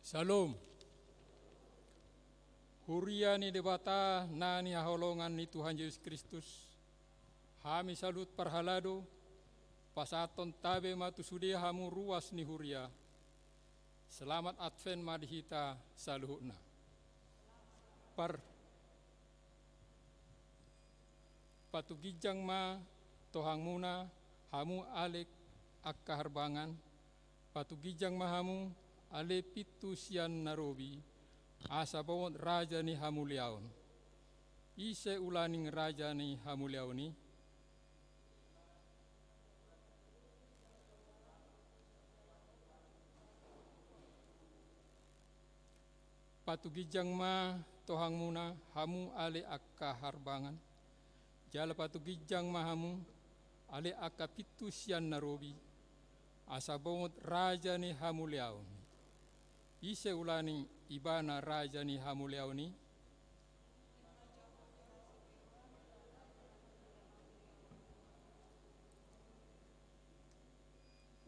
Shalom. Huria ni debata nani haholongan ni Tuhan Yesus Kristus. Hami salut parhalado pasaton tabe matu sudia hamu ruas ni huria. Selamat Advent madihita saluhuna. Patugijang ma tohang muna hamu alek akka harbangan. Patugijang ma hamu ale pitu sian narobi asa bawon raja ni hamuliaon. Ise ulaning raja ni hamuliaoni. Patugijang ma tohang muna hamu ale akka harbangan. Jala patugijang ma hamu ale akka pitu sian narobi asa bawon raja ni hamuliaon. Ise ulaning ibana raja ni hamuliaoni.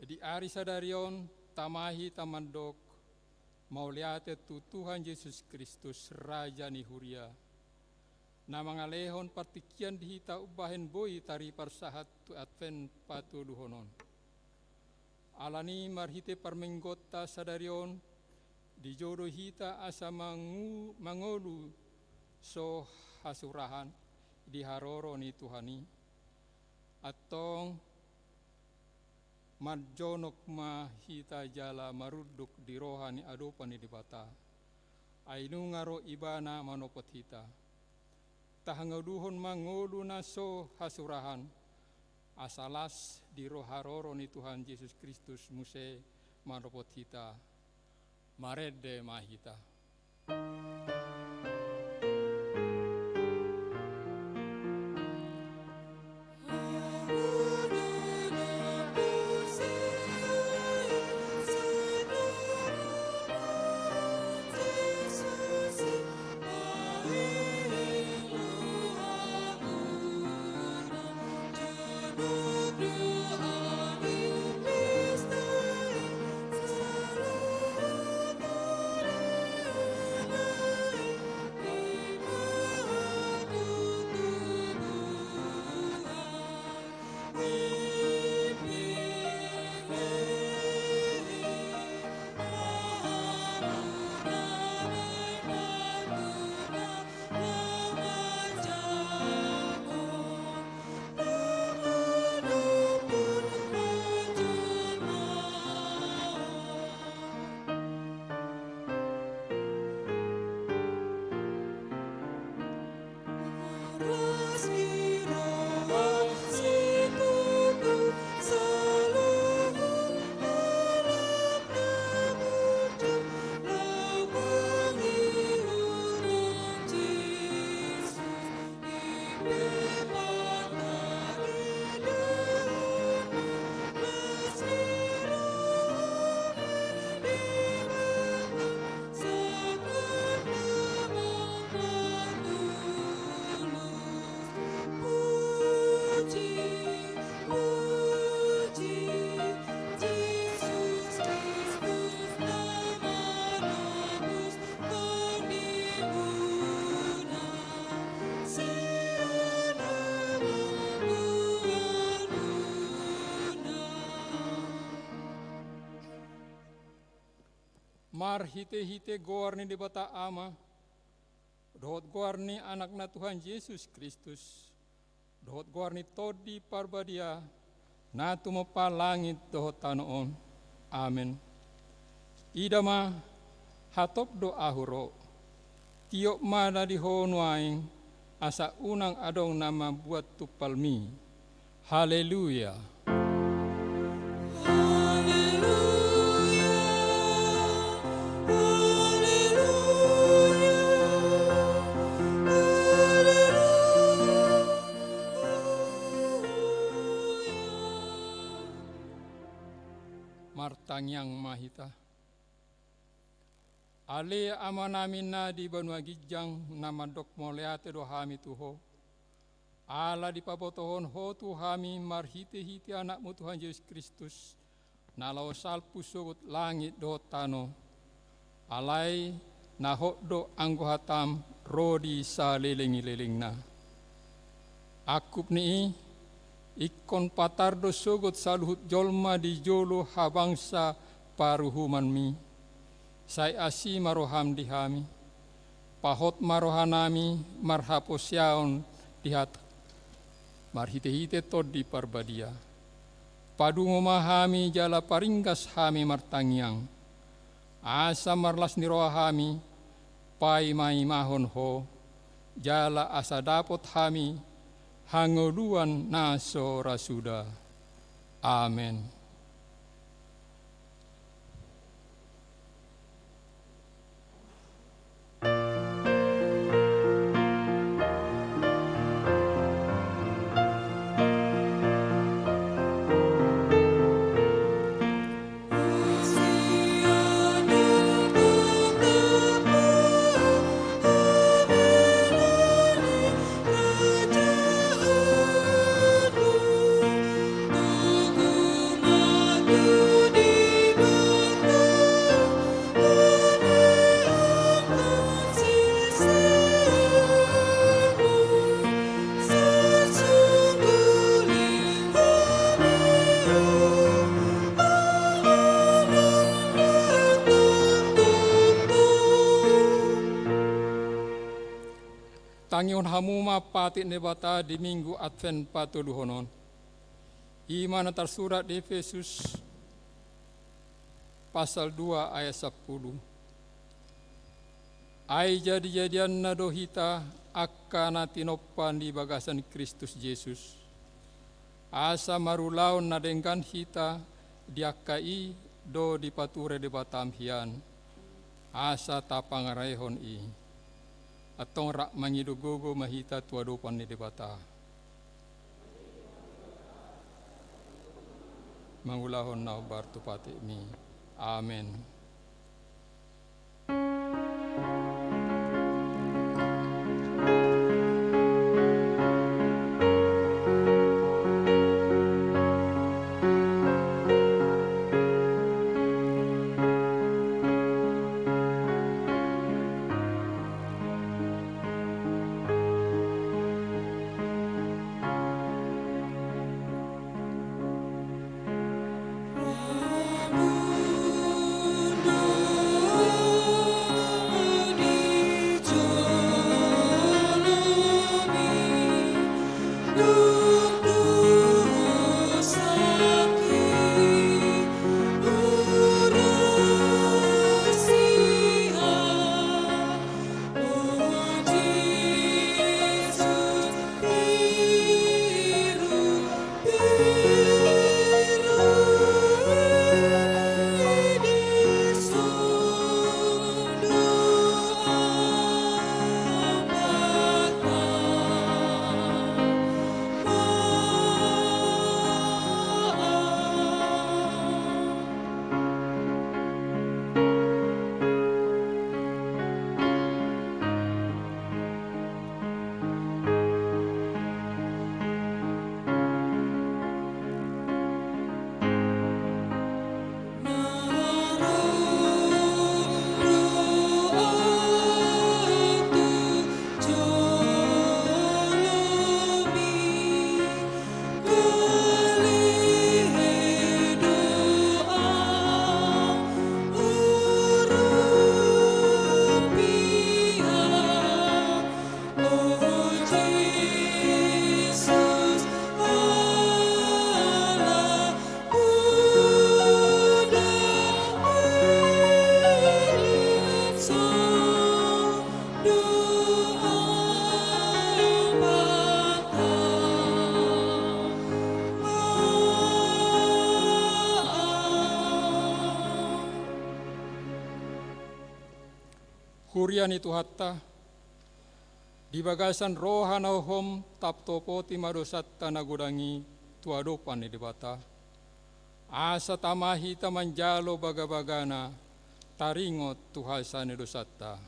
Di ari sadarion tamahi tamandok mauliate tu Tuhan Yesus Kristus raja ni huria. Na mangalehon partikian dihita ubahen boy tari parsahat tu Advent patuluhonon. Alani marhite parmenggota sadarion di jodoh hita asa mangolu so hasurahan di haroro ni Tuhani atong marjonok ma hita jala maruduk di rohani adopan ni dibata ainu ngaro ibana manopot hita tahangaduhon mangolu na so hasurahan asalas di roh haroro ni Tuhan Yesus Kristus muse manopot hita marede mahita. mar hite-hite goar ni di bata ama, dohot goar ni anak na Tuhan Yesus Kristus, dohot goar ni todi parbadia, na tumapa langit dohot tanoon. Amen. Idama hatop do ahuro, tiok mana di honuaing, asa unang adong nama buat tupalmi. Haleluya. Martangyang mahita. Ale ama namin na di banua gijang na madok moleate do hami tuho. Ala di pabotohon ho tu hami marhite-hite anakmu Tuhan Yesus Kristus. Nalau salpu sugut langit do tano. Alai na ho do anggo hatam rodi sa lelengi-leleng na. Akup ni ikon patardo sugut saluhut jolma di jolo habangsa paruhuman mi. Sai asi maroham dihami, pahot marohanami marhaposyaon dihat, marhite-hite tod di parbadia. Padungo mahami jala paringgas hami martangyang, asa marlas nirohami, pai mai mahon ho, jala asa dapot hami, hangoluan naso rasuda. Amen. Tangion hamuma patit nebata di minggu Advent patuluhonon. Iman tersurat di Efesus pasal 2 ayat 10. Ai jadi-jadian nadohita akana tinopan di bagasan Kristus Yesus. Asa marulaon nadengkan hita diakai do di pature di batamhian. Asa tapangarayhon i. Atong rak mangidugogo mahita tuadopan ni debata. Mangulahon na bartu pati mi. Amen. Turian itu hatta, di bagasan rohana hom taptopoti madosatta nagudangi tuadopan di bata. Asa tamahi tamanjalo baga-bagana, taringot tuhasan dosatta.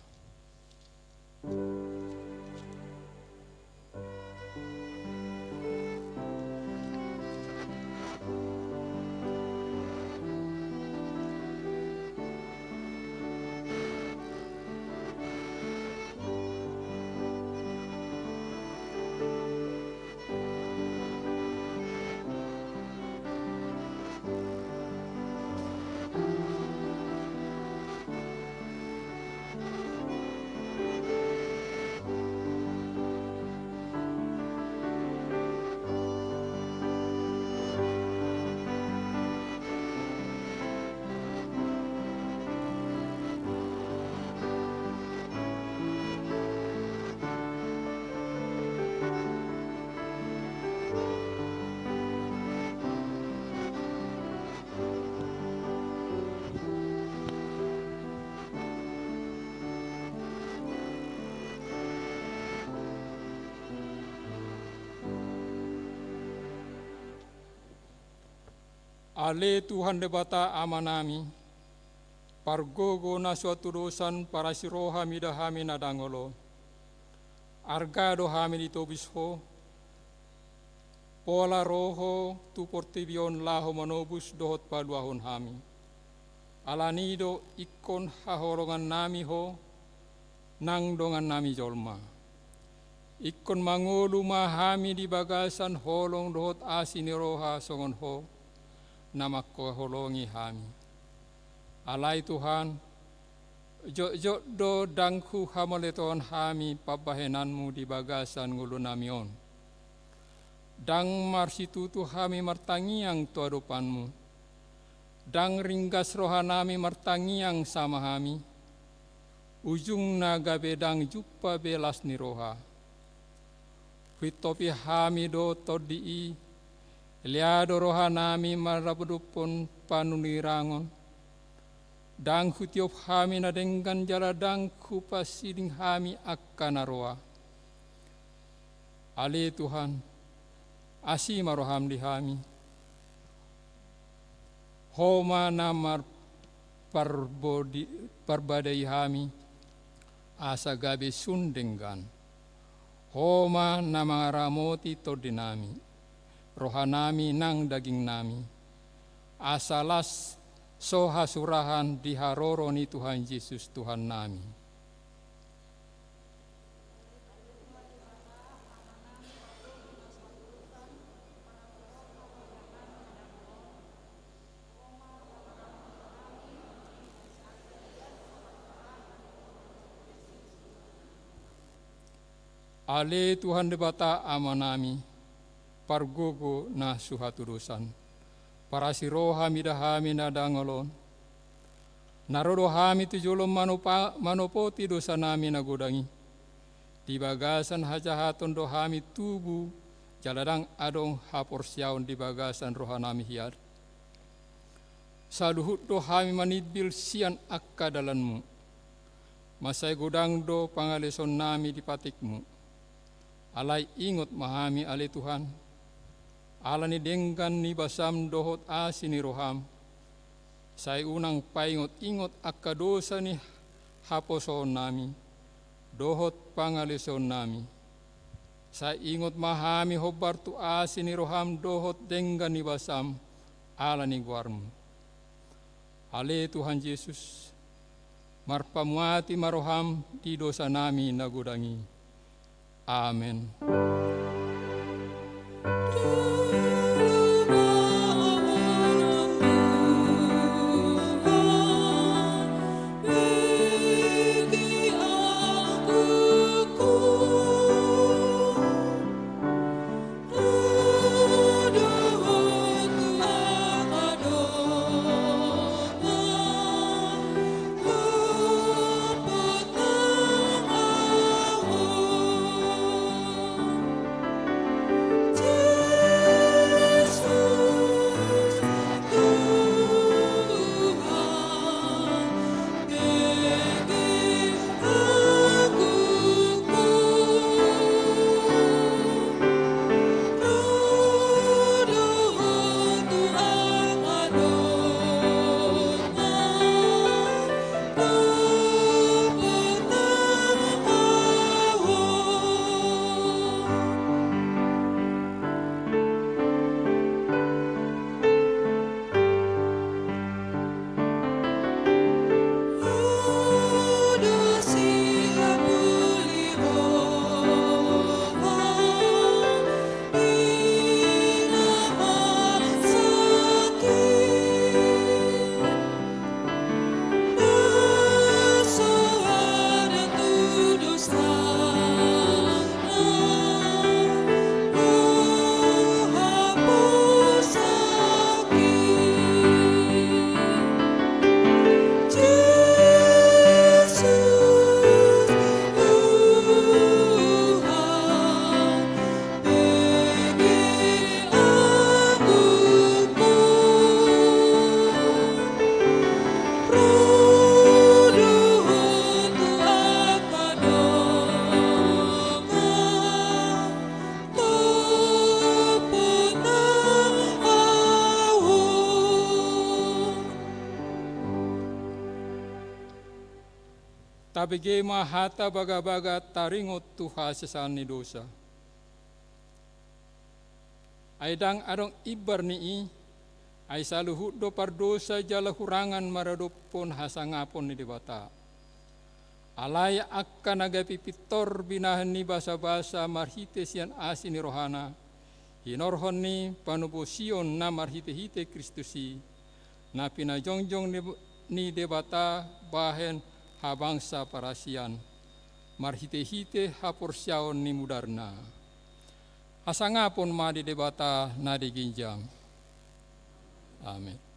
Ale Tuhan debata amanami, pargogo na suatu dosan para siroha midahami nadangolo, argado hami ditobisho, pola roho tu portibion laho manobus dohot paduahon hami. Alanido ikon hahorongan nami ho, nang dongan nami jolma. Ikon mangolu mahami di bagasan holong dohot asini roha songon ho, namak ko holongi hami. Alai Tuhan, jok do dangku hamaleton hami pabahenanmu di bagasan ngulu namion. Dang marsitutu hami martangiang tuadopanmu. Dang ringgas rohanami martangiang sama hami. Ujung naga bedang jupa belas ni roha. Huitopi hami do todii. Liado rohanami marabudupon panunirangon. Dang hutiop hami na denggan jala dang kupasiding hami akkana roa. Ale Tuhan, asi maroham di hami. Homa namar parbadai hami, asa gabe sundenggan. Homa namaramoti todinami. Rohanami nang daging nami, asalas soha surahan diharoroni Tuhan Yesus Tuhan nami. Ale Tuhan debata amanami, pargogo na suhaturusan. Para si roha midahami na dangolon. Narodo hami tujulom manopoti dosa nami nagodangi. Di bagasan hajahaton do hami tubu, jaladang adong haporsyaon di bagasan roha nami hiar. Saluhut do hami manidbil sian akka dalanmu. Masai godang do pangaleson nami di patikmu. Alai ingot mahami ale Tuhan. Alani denggan ni basam dohot asini roham. Sai unang paingot-ingot akka dosa ni haposon nami. Dohot pangaleson nami. Sai ingot mahami hobar tu asini roham dohot denggan ni basam. Alani guarmu. Ale Tuhan Yesus. Marpamuati maroham di dosa nami nagudangi. Amen. Tabige mahata baga-baga taringot tuha sesani dosa. Aidang adong ibar nii, ay saluhut do pardosa jala hurangan maradopon hasangapon ni debata. Alaya akka nagapipitor binahan ni basa-basa marhite sian asin ni rohana, hinorhon ni panubosion na marhite-hite Kristusi, na pinajongjong ni debata bahen habangsa parasian, marhite-hite haporsyaon ni mudarna. Hasangapon ma di debata na diginjang. Amin.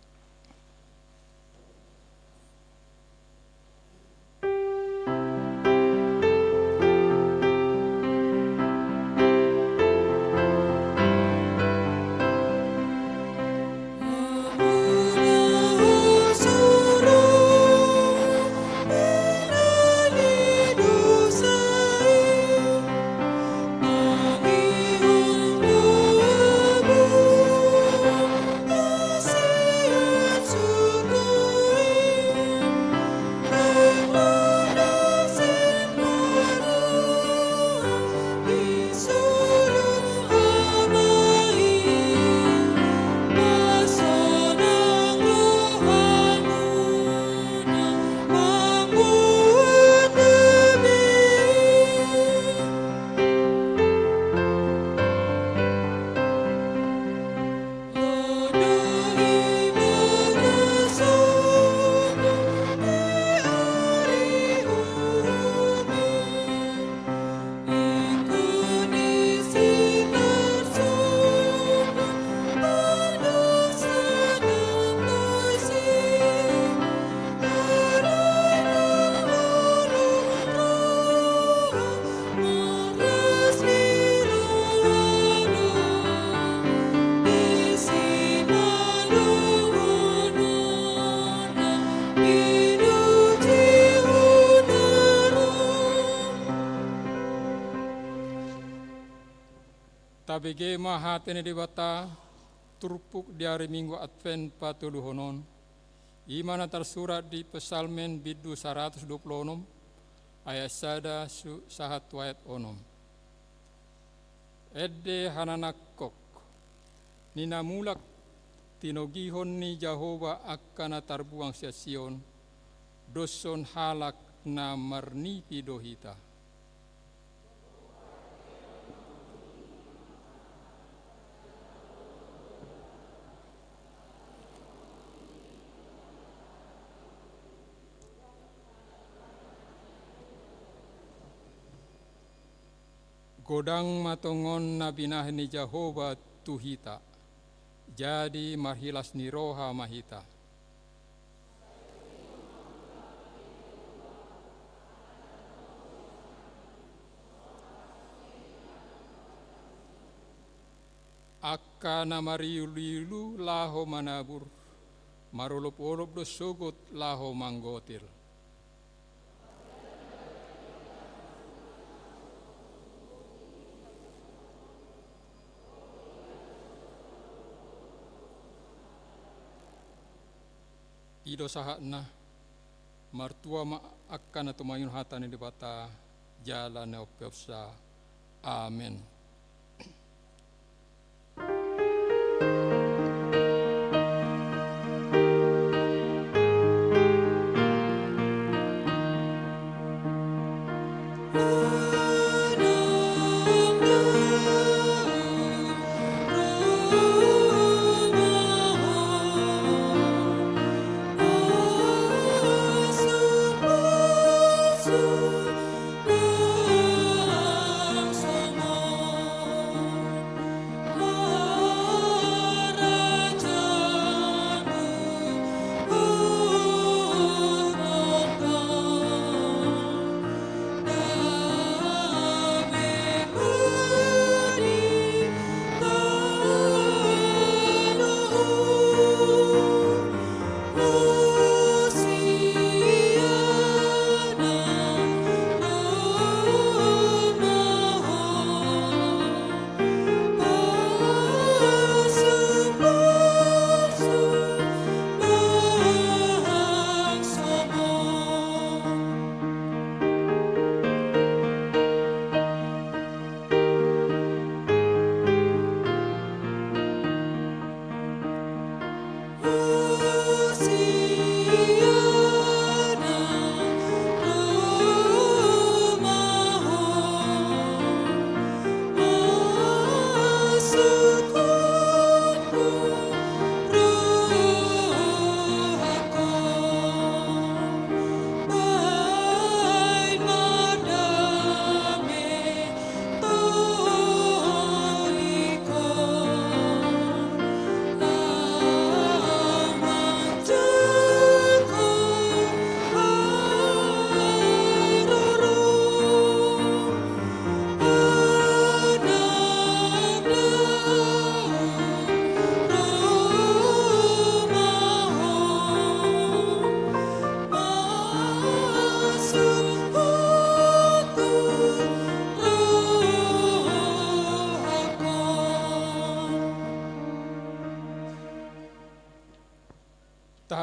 Tabige mahatene debata turpuk di hari Minggu Advent patuluhonon. Imana tersurat di Pesalmen bidu 126 ayat sada sahat wayat onom. Edde hananakok ninamulak tinogihon ni Jehova akana tarbuang sia Sion doson halak na marnipi dohita. Godang matongon na binahin ni Jehova tuhita, jadi marhilas ni roha mahita. Akka na mariulilu laho manabur, marulop-ulop do sugut laho manggotil. Ido sahatna martua ma akan atau mayun hatan di bata jalan neopsa. Amin.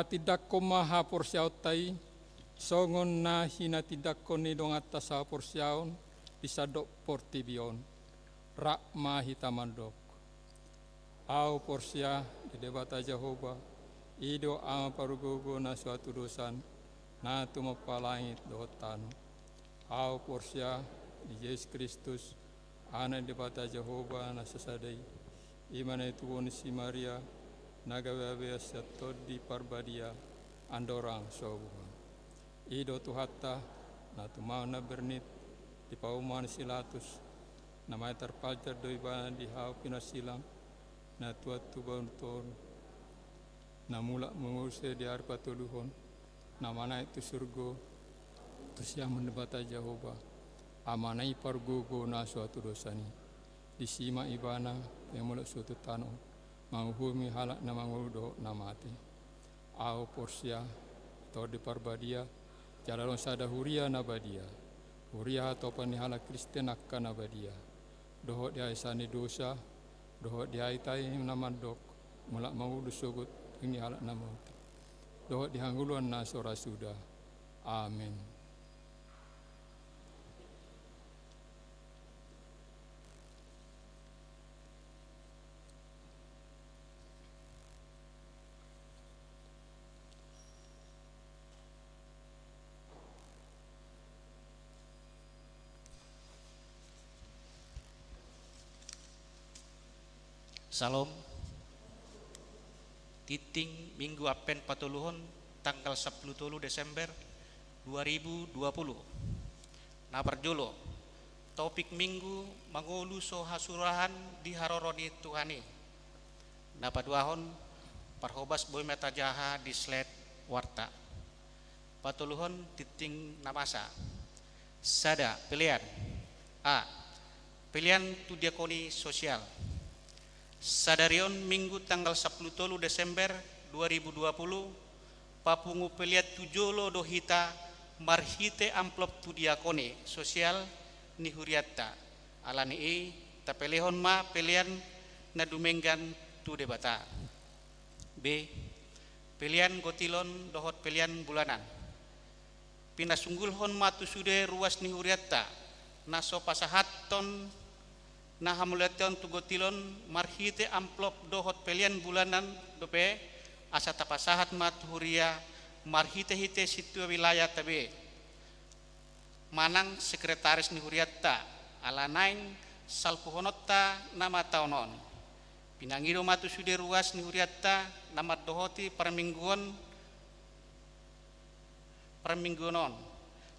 tidakko maha porsiautai, songon na hina tidakko ni dongata sa porsiaon, bisa dok portibion, rak mahi tamandok. Au porsia di debata Jehovah, ido ama parugogo na suatu dosan, na tumapalangit dotan. Au porsia di Yesus Kristus, ana debata Jehovah na sasadai, imana itu si Maria, nagawe setot di parbadia, andorang sobuhan. Ido tuhata, na tumau na bernit, di pauman silatus, na may terpaljar doi bana di hau pinasilang, na tuat tubauton, na mula mengusir di arpa tuluhon, na mana itu surgo, tu siang mendebata Jehovah, amanai pargogo na suatu dosani, di sima ibana, yang mulak suatu tanong, manguhumi halak na mangudo na mati. Au porsia, to di parbadia, jalalon sada huria na badia. Huria atau panihala Kristen akan na badia. Dohot dia isani dosa, dohot dia itai namandok, mulak mangudo sugut, ini halak na mati. Dohot dihanguluan na sora sudah. Amin. Salam. Titing Minggu Apen Patuluhon tanggal 10 Desember 2020. Nabarjolo. Topik Minggu mangolu so hasurahan di haroroni Tuhani. Napaduahon parhobas boy meta jaha di sled warta. Patuluhon titing namasa. Sada pilihan. A. Pilihan tu diakoni sosial. Sadarion Minggu tanggal 10 Desember 2020 papungu peliat tujolo dohita marhite amplop tu diakone sosial ni huriatta alani tapelehon ma pelian na dumenggan tu debata. B. Pelian gotilon dohot pelian bulanan pinasunggulhon ma tu sude ruas ni huriatta naso pasahaton nah hamulation tugotilon marhite amplop dohot pelian bulanan dope asa tapasahat matuhuria marhite hite situ wilayah tabe manang sekretaris ni huriatta alanain salpuhonotta nama taunon pinangiro matu sude ruas ni huriatta nama dohoti permingguanon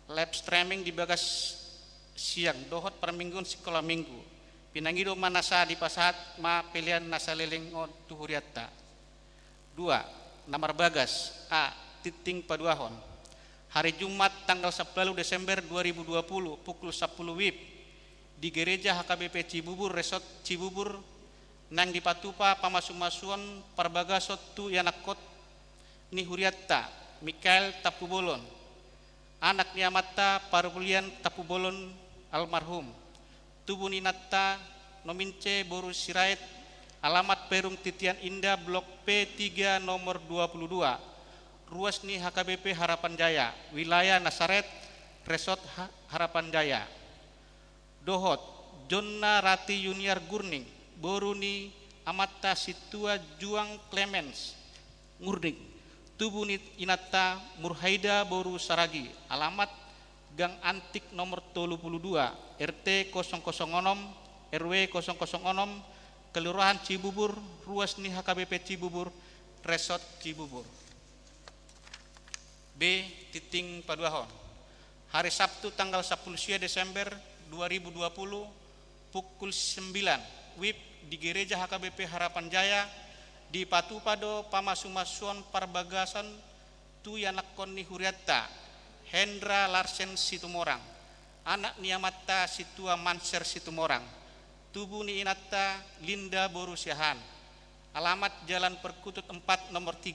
live streaming di bagas siang dohot permingguan sekolah minggu pinangiro manasa di pasat ma pilihan nasa lelengon tuhuriatta. 2. Namar bagas A. Titing paduahon hari Jumat tanggal 10 Desember 2020 pukul 10 WIB di gereja HKBP Cibubur Resort Cibubur nang di Patupa pamasumasuan parbagasot tu yanakot ni huriatta Mikael Tapubolon anak niamata parulian Tapubolon almarhum tubuh ninatta nomince boru sirait alamat Perung Titian Indah Blok P3 nomor 22 ruas ni HKBP Harapan Jaya wilayah Nasaret Resort Harapan Jaya dohot Jonna Rati Junior Gurning boru ni amata situa Juang Clemens Ngurning tubuh ni inatta Murhaida boru Saragi alamat Gang Antik nomor 32 RT 006 RW 006 Kelurahan Cibubur ruas ni HKBP Cibubur Resort Cibubur. B. Titing paduahon hari Sabtu tanggal 10 Desember 2020 pukul 9 WIB di gereja HKBP Harapan Jaya di Patupado pamasumasuan parbagasan tu yanakon ni huriatta Hendra Larsen Situmorang anak niamata situa Manser Situmorang tubuh ni inatta Linda Borusiahan alamat Jalan Perkutut 4 nomor 3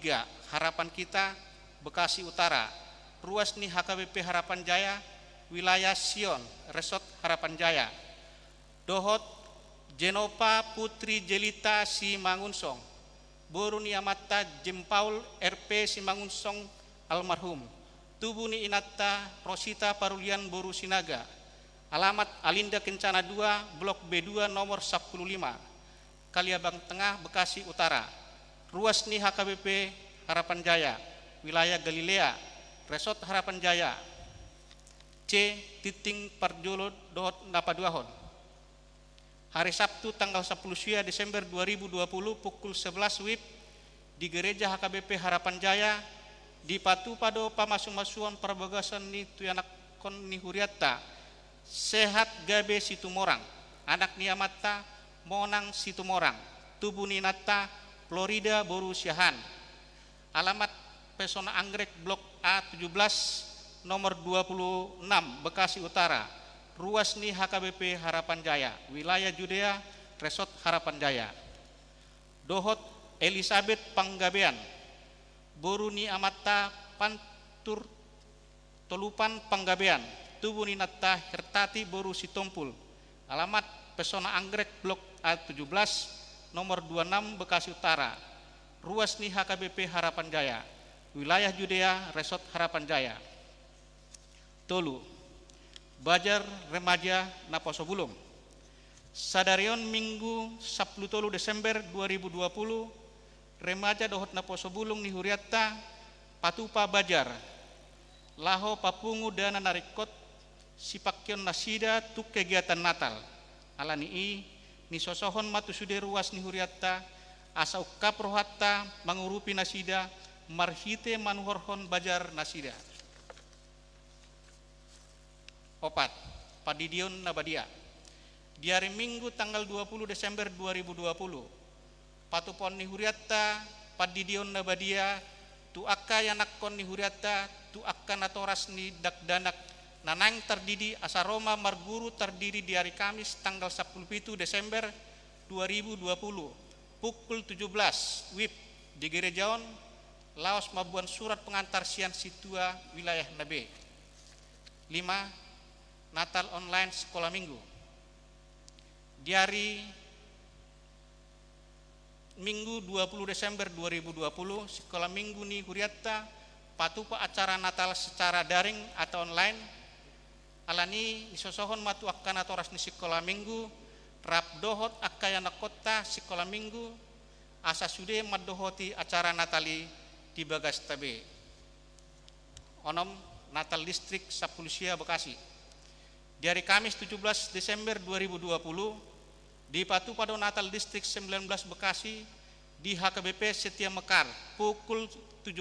Harapan Kita Bekasi Utara ruas ni HKBP Harapan Jaya wilayah Sion Resort Harapan Jaya dohot Jenopa Putri Jelita Si Mangunsong boru ni amatta Jempaul RP Simangunsong almarhum. Tubuh ni inatta Rosita Parulian Boru Sinaga. Alamat Alinda Kencana 2, Blok B2 nomor 15, Kaliabang Tengah, Bekasi Utara. Ruas ni HKBP Harapan Jaya, wilayah Galilea, Resort Harapan Jaya. C. Titing Parjolo Dohot Napaduahon. Hari Sabtu tanggal 10 Desember 2020 pukul 11 WIB di Gereja HKBP Harapan Jaya di Patupado Pamasung-masuan Perbagasan ni Tuyanakon ni Huriatta Sehat Gabe Situmorang, anak ni Amatta Monang Situmorang, tubuh ni Natta Florida Boru Siahan. Alamat Pesona Anggrek Blok A17 nomor 26 Bekasi Utara. Ruas ni HKBP Harapan Jaya, wilayah Judea, Resort Harapan Jaya. Dohot Elizabeth Panggabean, boru ni Amatta Pantur Tolupan Panggabean, tubuh ni Natta Hertati Boru Sitompul. Alamat Pesona Anggrek Blok A17 nomor 26 Bekasi Utara. Ruas ni HKBP Harapan Jaya, wilayah Judea, Resort Harapan Jaya. Tolu Bajar Remaja Naposobulung. Sadarion Minggu 10 Desember 2020 remaja dohot Naposobulung ni Huriatta Patupa Bajar Laho Papungu dana narikot Sipakyon Nasida tuk kegiatan Natal. Alani ni sosohon matu sude ruas ni Huriatta asa ukap rohatta mangurupi nasida marhite manuhorhon Bajar nasida. Opat, Padidion Nabadia. Di hari Minggu tanggal 20 Desember 2020, Patupon ni Huriatta Padidion Nabadia tu akka yanakon ni Huriatta tu akka natoras ni dakdanak nanang terdidi asa Roma Marguru terdiri di hari Kamis tanggal 17 Desember 2020 pukul 17 WIB di Gerejaon Laos Mabuan surat pengantar sian situa wilayah Nabe. 5. Natal online sekolah minggu. Di hari Minggu 20 Desember 2020 sekolah minggu ni Huriatta patupa acara Natal secara daring atau online. Alani isosohon matu akan atoras ni sekolah minggu rap dohot akayana kota sekolah minggu asa sude madohoti acara Natali di Bagas Tabe. Onom Natal Distrik Sapulusia Bekasi. Di hari Kamis 17 Desember 2020 di Patupado Natal Distrik 19 Bekasi di HKBP Setia Mekar pukul 17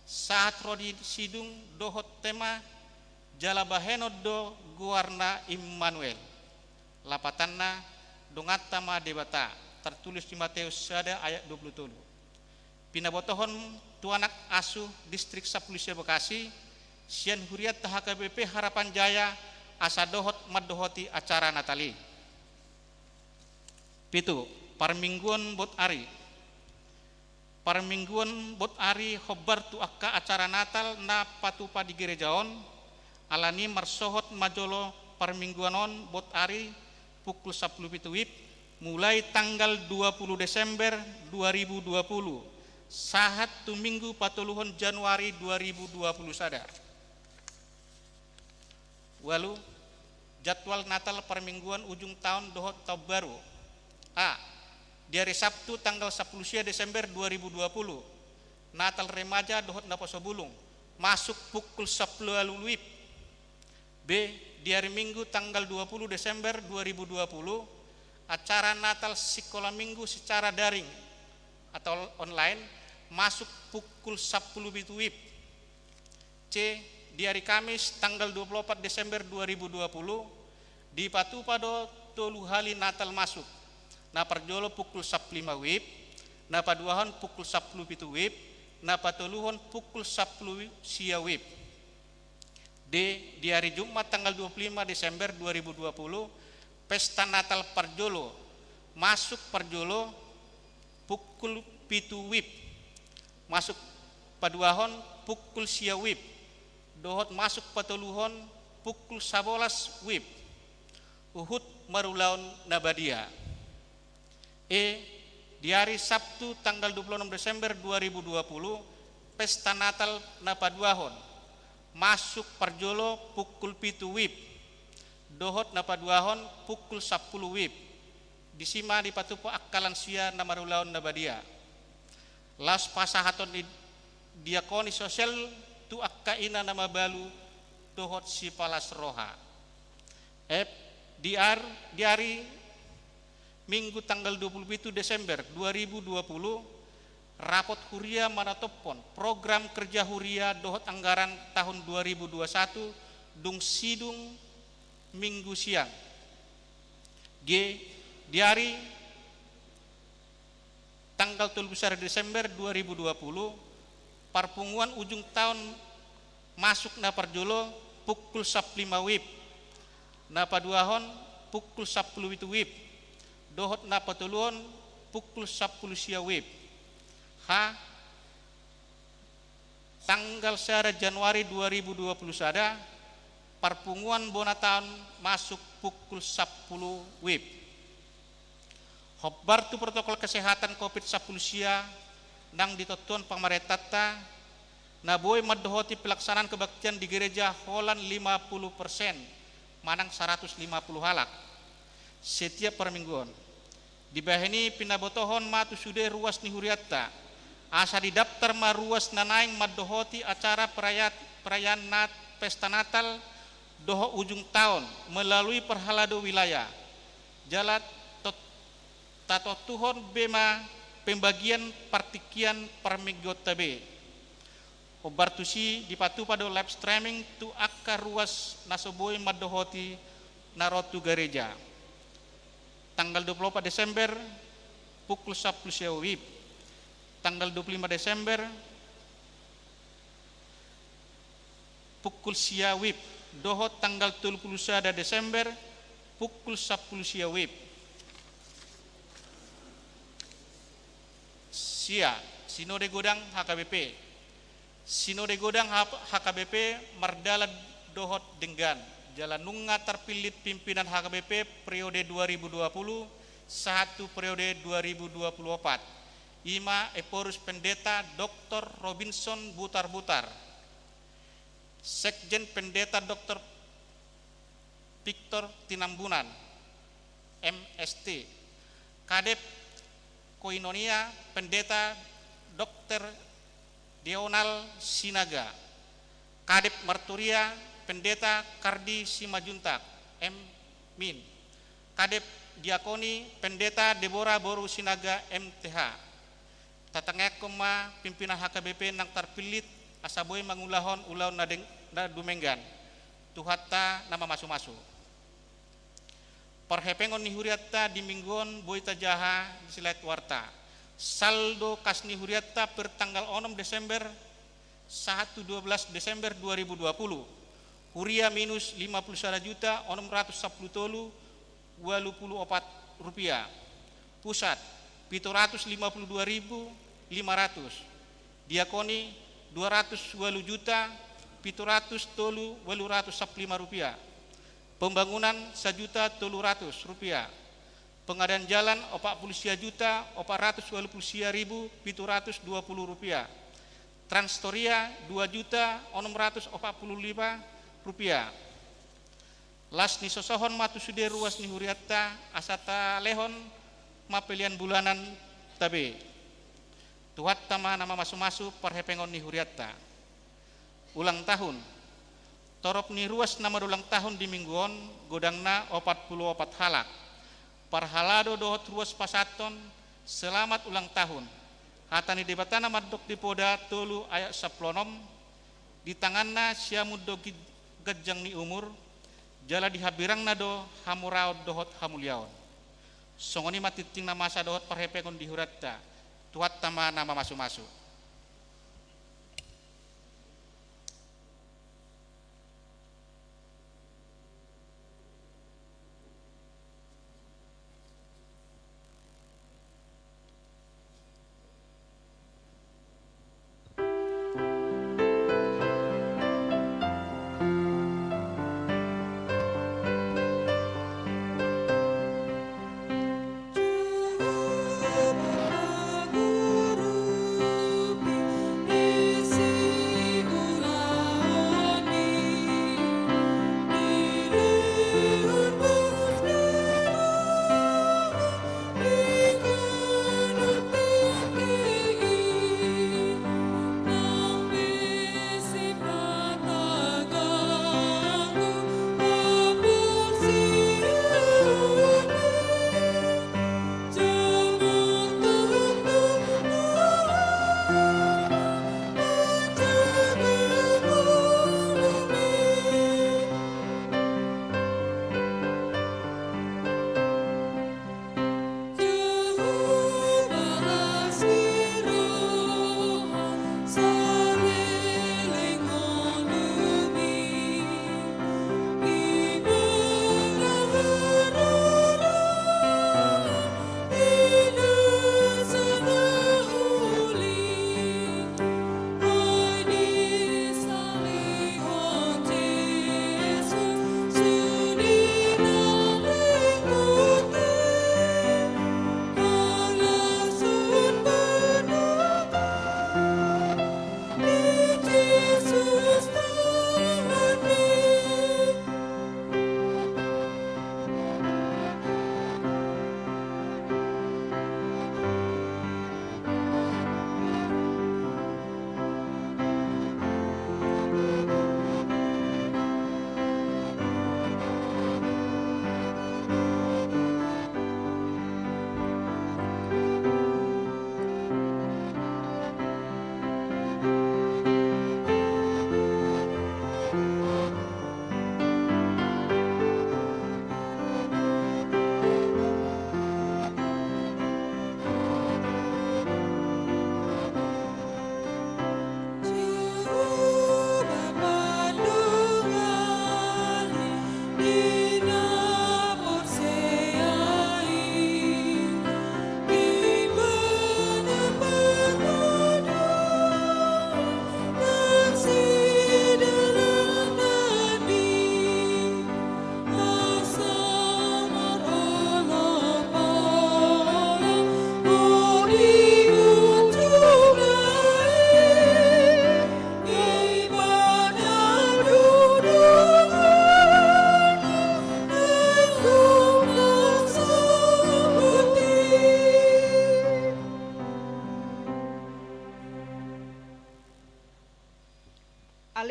saat Rodi Sidung dohot tema Jalabaheno do Guarna Immanuel lapatanna dongatama debata tertulis di Matius sada ayat 27. Pinabotohon tuanak asuh Distrik Sapulusia Bekasi sian Huriatta HKBP Harapan Jaya asa dohot madohoti acara Natali. Pitu, Parmingguan bot ari. Parmingguan bot ari khobar tu akka acara Natal na patupa di gerejaon alani marsohot majolo parmingguanon bot ari pukul 10 WIB mulai tanggal 20 Desember 2020 sahat tu minggu patuluhon Januari 2020 sadar. Walu jadwal Natal permingguan ujung tahun dohot tahun baru. A. Di hari Sabtu tanggal 10 Desember 2020 Natal remaja dohot Naposobulung masuk pukul 10 WIB. B. Di hari Minggu tanggal 20 Desember 2020 acara Natal sekolah minggu secara daring atau online masuk pukul 10 WIB. C. Di hari Kamis tanggal 24 Desember 2020 di Patupado Toluhali Natal masuk. Na parjolo pukul 15 WIB, na paduahan pukul 10 WIB, na patuluhon pukul 10 sia WIB. D. Di hari Jumat tanggal 25 Desember 2020 Pesta Natal Parjolo masuk Parjolo pukul 7 WIB, masuk paduahon pukul sia WIB. Dohot masuk patuluhon pukul 11 WIB. Uhud Marulaun Nabadia. E. Di hari Sabtu tanggal 26 Desember 2020, pesta Natal Napaduahon. Masuk Parjolo pukul 7 WIB. Dohot Napaduahon pukul 10 WIB. Disima di patupo akkalan sia namarulaon nabadia. Las pasahaton di diakoni sosial tu akkaina nama balu dohot si palas roha. Di hari Minggu tanggal 27 Desember 2020, rapot Huria manatopon program kerja Huria dohot anggaran tahun 2021 dung sidung Minggu siang. Di hari tanggal 31 Desember 2020, parpunguan ujung tahun masuk na Parjolo pukul 15 WIB. Napaduahon pukul 10 WIB. Dohot Napatuluon pukul 10 sia WIB. Tanggal 1 Januari 2020 sada parpunguan bonatan masuk pukul 10 WIB. Hobbar tu protokol kesehatan COVID-10 sia nang ditoton pamaretata naboy maddohoti pelaksanaan kebaktian di gereja Holland 50%, manang 150 halak setiap permingguan. Di bahini pinabotohon matu sude ruas ni Huriatta asa di daftar maruas nanaing maddohoti acara perayaan pesta Natal doho ujung tahun melalui perhalado wilayah jalat tato tuhon bema pembagian partikian perminggu tabe obartusi dipatu pada live streaming tu akar ruas nasoboi maddohoti narotu gereja tanggal 24 Desember pukul 10 WIB. Tanggal 25 Desember pukul sia WIB. Dohot tanggal 31 Desember pukul 10 sia WIB. Sia Sinode Godang HKBP. Sinode Godang HKBP Mardala Dohot Denggan. Jalanunga terpilih pimpinan HKBP periode 2020 satu periode 2024. Ima Eporus Pendeta Dr. Robinson Butar-Butar. Sekjen Pendeta Dr. Victor Tinambunan MST. Kadep Koinonia Pendeta Dr. Deonal Sinaga. Kadep Marturia Pendeta Kardi Simajuntak M.Min. Kadep Diakoni Pendeta Deborah Boru Sinaga MTH. Tatangek koma pimpinan HKBP nang terpilih asaboy mangulahon ulaun na dumenggan. Tuhatta nama masu-masu. Perhepengon ni Huriatta di mingguan boita jaha di silat warta. Saldo kasni Huriatta per tanggal 6 Desember 12 Desember 2020. Huria minus 51.610.084 rupiah. Pusat 752.500. Diakoni 220.700.815 rupiah. Pembangunan 1.300.000 rupiah. Pengadaan jalan 40.420.720 rupiah. Transtoria 2.645 rupiah. Las ni sosohon matu sude ruas ni Huriatta asata lehon mapelian bulanan tabe. Tuhat tama nama masu-masu perhepengon ni Huriatta. Ulang tahun. Torop ni ruas nama ulang tahun di mingguon godangna 44 halak. Parhalado dohot ruas pasaton selamat ulang tahun. Hatani debatana madok di poda tolu ayak saplonom di tanganna siamuddo gejang ni umur jala dihabirang nado hamurao dohot hamuliaon. Songoni matiting na masa dohot perhepengon di Huriatta. Tuat tama nama masu-masu.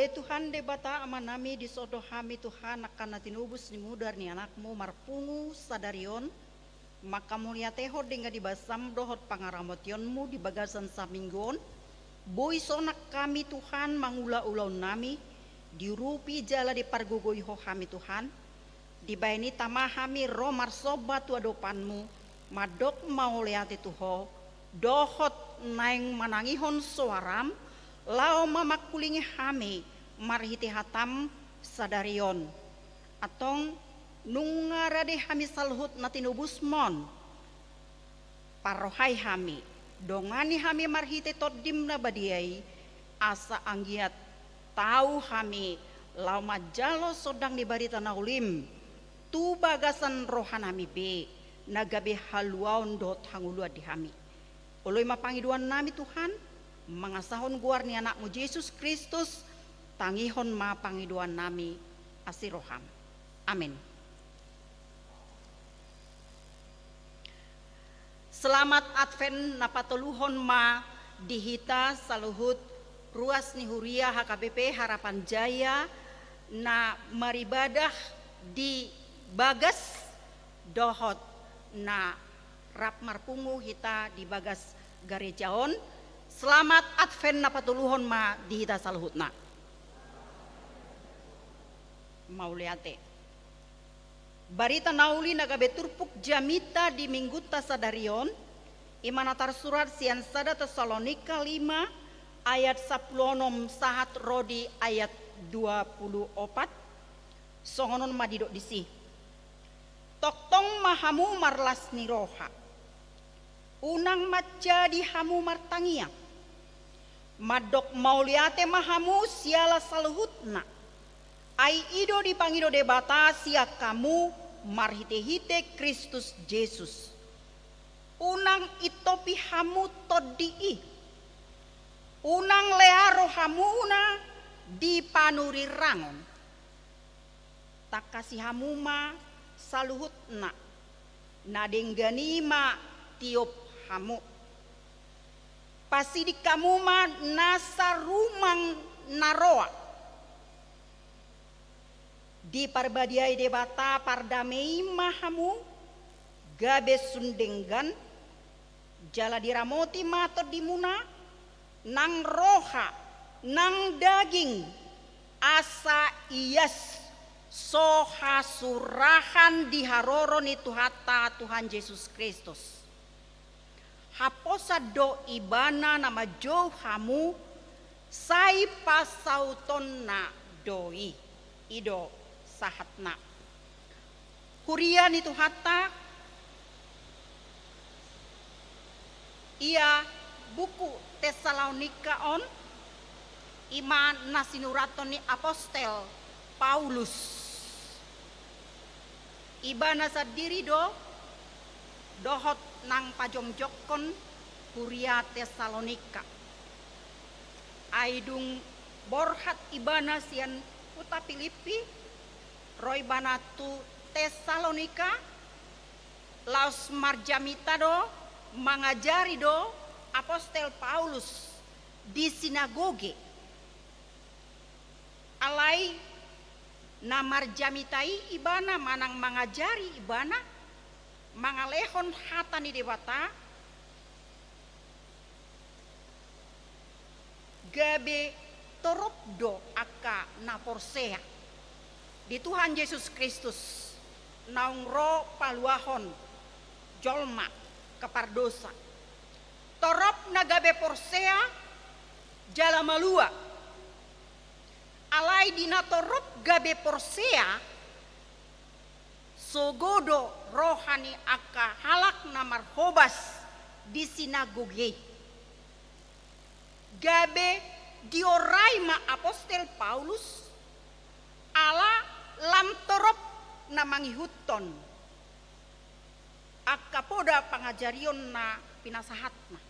Bale Tuhan debata amanami di sodo hami Tuhan akan natinubus ni mudar ni anakmu marpungu sadarion maka mulia teho dengan dibasam dohot pangaramotionmu di bagasan saminggon boy sonak kami Tuhan mangula-ulau nami dirupi jala di pargugoi ho hami Tuhan dibayani tamahami romar sobat wadopanmu madok mau liati tuho dohot naing manangihon suaram lao mamakulingi hami marhiti hatam sadarion atong nungarade hami salhut natinubus mon parohai hami dongani hami marhiti todim na badiai asa anggiat tahu hami lao majalo sodang di barita naulim tu bagasan rohanami be nagabe haluaon dot hangulua di hami oloi mapangiduan nami Tuhan mangasahon guar ni anakmu Yesus Kristus tangihon ma pangiduan nami asiroham amin. Selamat Advent napatuluhon ma dihita saluhut ruas ni huria HKBP Harapan Jaya na maribadah di bagas dohot na rap marpungu hita di bagas garejaon. Selamat Advent napatuluhon ma dihita saluhutna. Mauliate. Barita nauli nagabe turpuk jamita di mingguta sadarion. Imanatar surat sian sada Tesalonika 5 ayat 10 sahat rodi ayat 24. Songonon madidok disi. Toktong mahamu marlas niroha. Unang maca di hamu martangia. Madok mauliate mahamu siala saluhutna. Ai ido dipangido debata sia kamu marhite-hite Kristus Yesus. Unang itopi hamu todii. Unang learo hamuna dipanuri rangon. Tak kasih hamuma saluhutna. Nadengganima tiop hamu. Pasti di kamu ma nasa rumang naroa. Di parbadiai debata pardamei mahamu gabe sundenggan jala diramoti mato dimuna nang roha nang daging asa ias soha surahan diharoron itu hata Tuhan Yesus Kristus. Haposa do ibana nama jo hamu sai pasauton na doi ido sahatna. Hurian itu hatta ia buku Tesalonika on iman nasinuraton ni apostel Paulus. Ibana sadiri do dohot nang pajomjokon Huria Tesalonika. Aidung borhat ibana sian puta Filipi roy banatu Tesalonika laos marjamita do mangajari do apostel Paulus di sinagoge alai na marjamitai ibana manang mangajari ibana mangalehon hatani debata gabe torobdo aka naporsea di Tuhan Yesus Kristus naungro paluahon jolma kepardosa torop nagabe porsea jala malua alai dina torop gabe porsea sogodo rohani aka halak namar hobas di sinagoge gabe diorai ma apostel Paulus ala lam torop namangihuton akapoda pangajarion na pinasahatna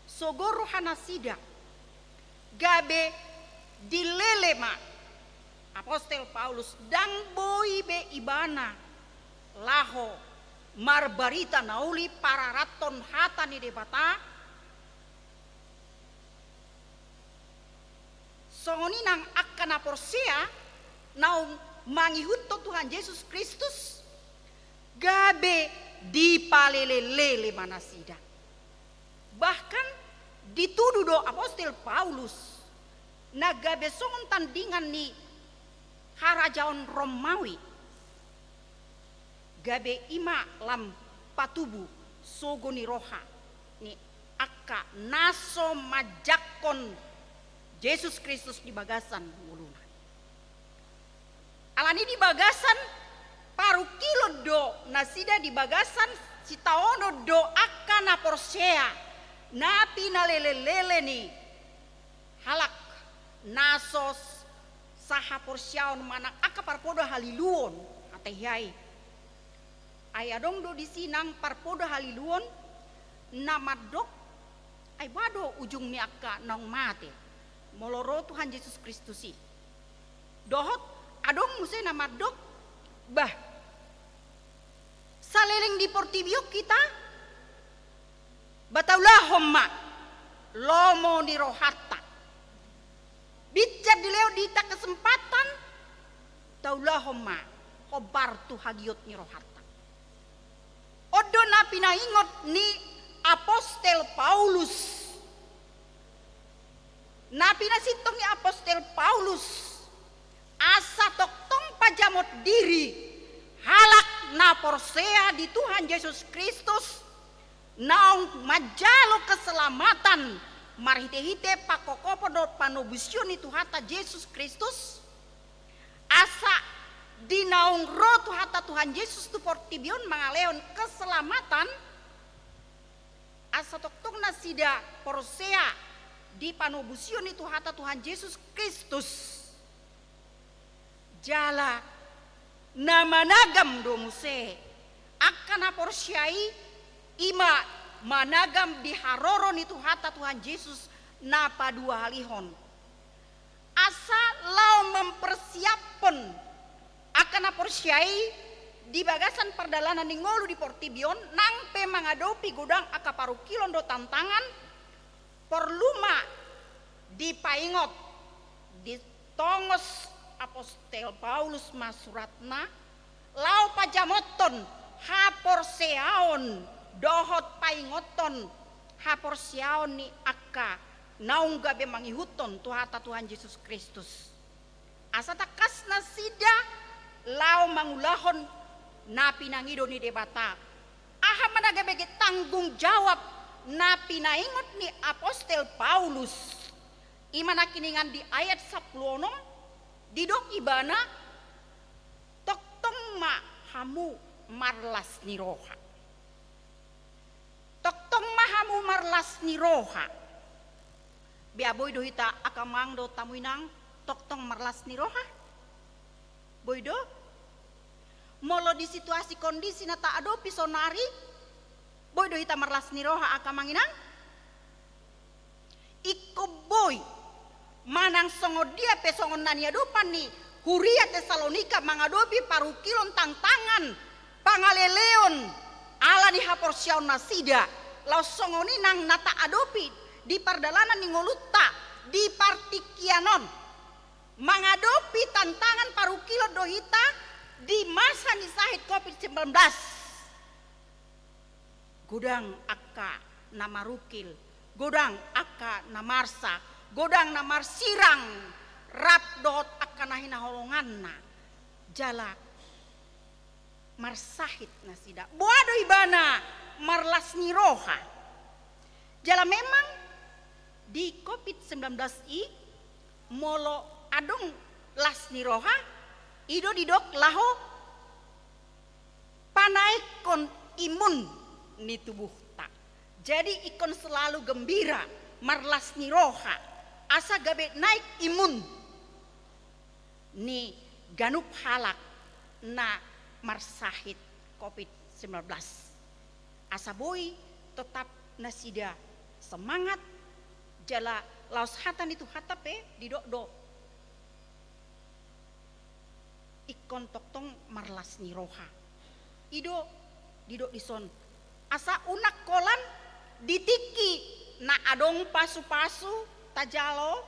sogoro hanasida gabe dilele ma apostel Paulus dang boy be ibana laho marbarita nauli para raton hatani debata songoninang akan aporsea naung mangihutto Tuhan Yesus Kristus gabe dipalele-lele manasida. Bahkan dituduh do apostol Paulus na gabe songon tandingan ni harajaon Romawi gabe ima lam patubu sogoni roha ni akka naso majakon Yesus Kristus di bagasan muluna. Alani di bagasan paru kilo do nasida di bagasan sitaono do akka na porsea napi na lele-lele ni halak nasos saha porsiaon manak akka parpodo haliluon atehai ayadong do disinang parpodo haliluon namadok ay bado ujung ni akka nong mate moloro Tuhan Yesus Kristusi dohot adong muse namadok bah saleleng di portibio kita bataulah homma lomo ni rohatta bicar di leo dita kesempatan taulah homma hobar tu hagiot ni rohatta odo na pinaingot ni apostol Paulus na pinasitong ni apostol Paulus asa toktong pajamot diri halak na porsea di Tuhan Yesus Kristus naung majalo keselamatan marhite-hite pakokopo do panobusyon ni Tuhata Yesus Kristus asa dinaung roh Tuhata Tuhan Yesus tu portibion mangaleon keselamatan asa toktong nasida porsea di panobusyon ni Tuhata Tuhan Yesus Kristus jala namanagam do muse akan aporsyai ima managam di haroro ni Tuhata Tuhan Yesus napa dua halihon asa lau mempersiapkan akan aporsyai di bagasan perdalanan ni ngolu di portibion nang pe mangadopi godang akaparu kilon do tantangan perluma di paingot di tongos apostol Paulus masuratna lau pajamoton haporseaon dohot paingoton haporseaon ni akka naung gabe mangihuton Tuhata Tuhan Yesus Kristus asa takas nasida lau mangulahon napi nangido ni debata aha managabe tanggung jawab napi naingot ni apostol Paulus imana kiningan di ayat 10 didok ibana toktong ma hamu marlas ni roha toktong ma hamu marlas ni roha biaboy do hita akamang do tamuinang toktong marlas ni roha boydo molo di situasi kondisi na taado pisonari boydo hita marlas ni roha akamanginang iko boy manang songo dia pesongon nania dopan ni Huria Tesalonika mangadopi parukilon tantangan pangaleleon ala di haporsiaon nasida lau songoni nang nata adopi di pardalanan ni ngoluta di partikianon mangadopi tantangan parukilon dohita di masa ni sahid COVID-19 godang akka namarukil godang akka namarsa godang namar sirang rap dot akan nahina holonganna jala marsahit nasida boado ibana marlas ni roha jala memang di COVID-19 i molo adong las ni roha ido didok laho panaikon imun ni tubuh tak jadi ikon selalu gembira marlas ni roha asa gabe naik imun ni ganup halak na marsahit COVID-19 asa boy tetap nasida semangat jala laos hatan itu hatape didok do ikon toktong marlas ni roha ido didok dison asa unak kolan ditiki na adong pasu-pasu tajalo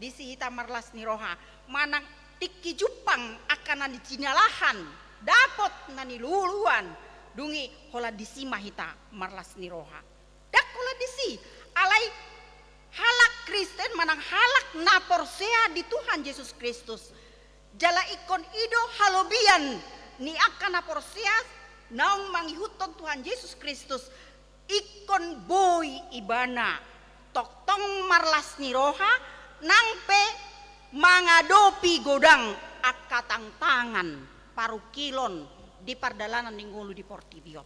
disi hita marlas ni roha manang tiki jupang akan nani jinalahan dapot nani luluan dungi hola disi mahita marlas ni roha dak hola disi alai halak Kristen manang halak na porsea di Tuhan Yesus Kristus jala ikon ido halobian ni akan na porsea naung mangihuton Tuhan Yesus Kristus ikon boy ibana toktong marlas ni roha nangpe mangadopi godang akatang tangan parukilon di pardalanan ninggulu di Portibion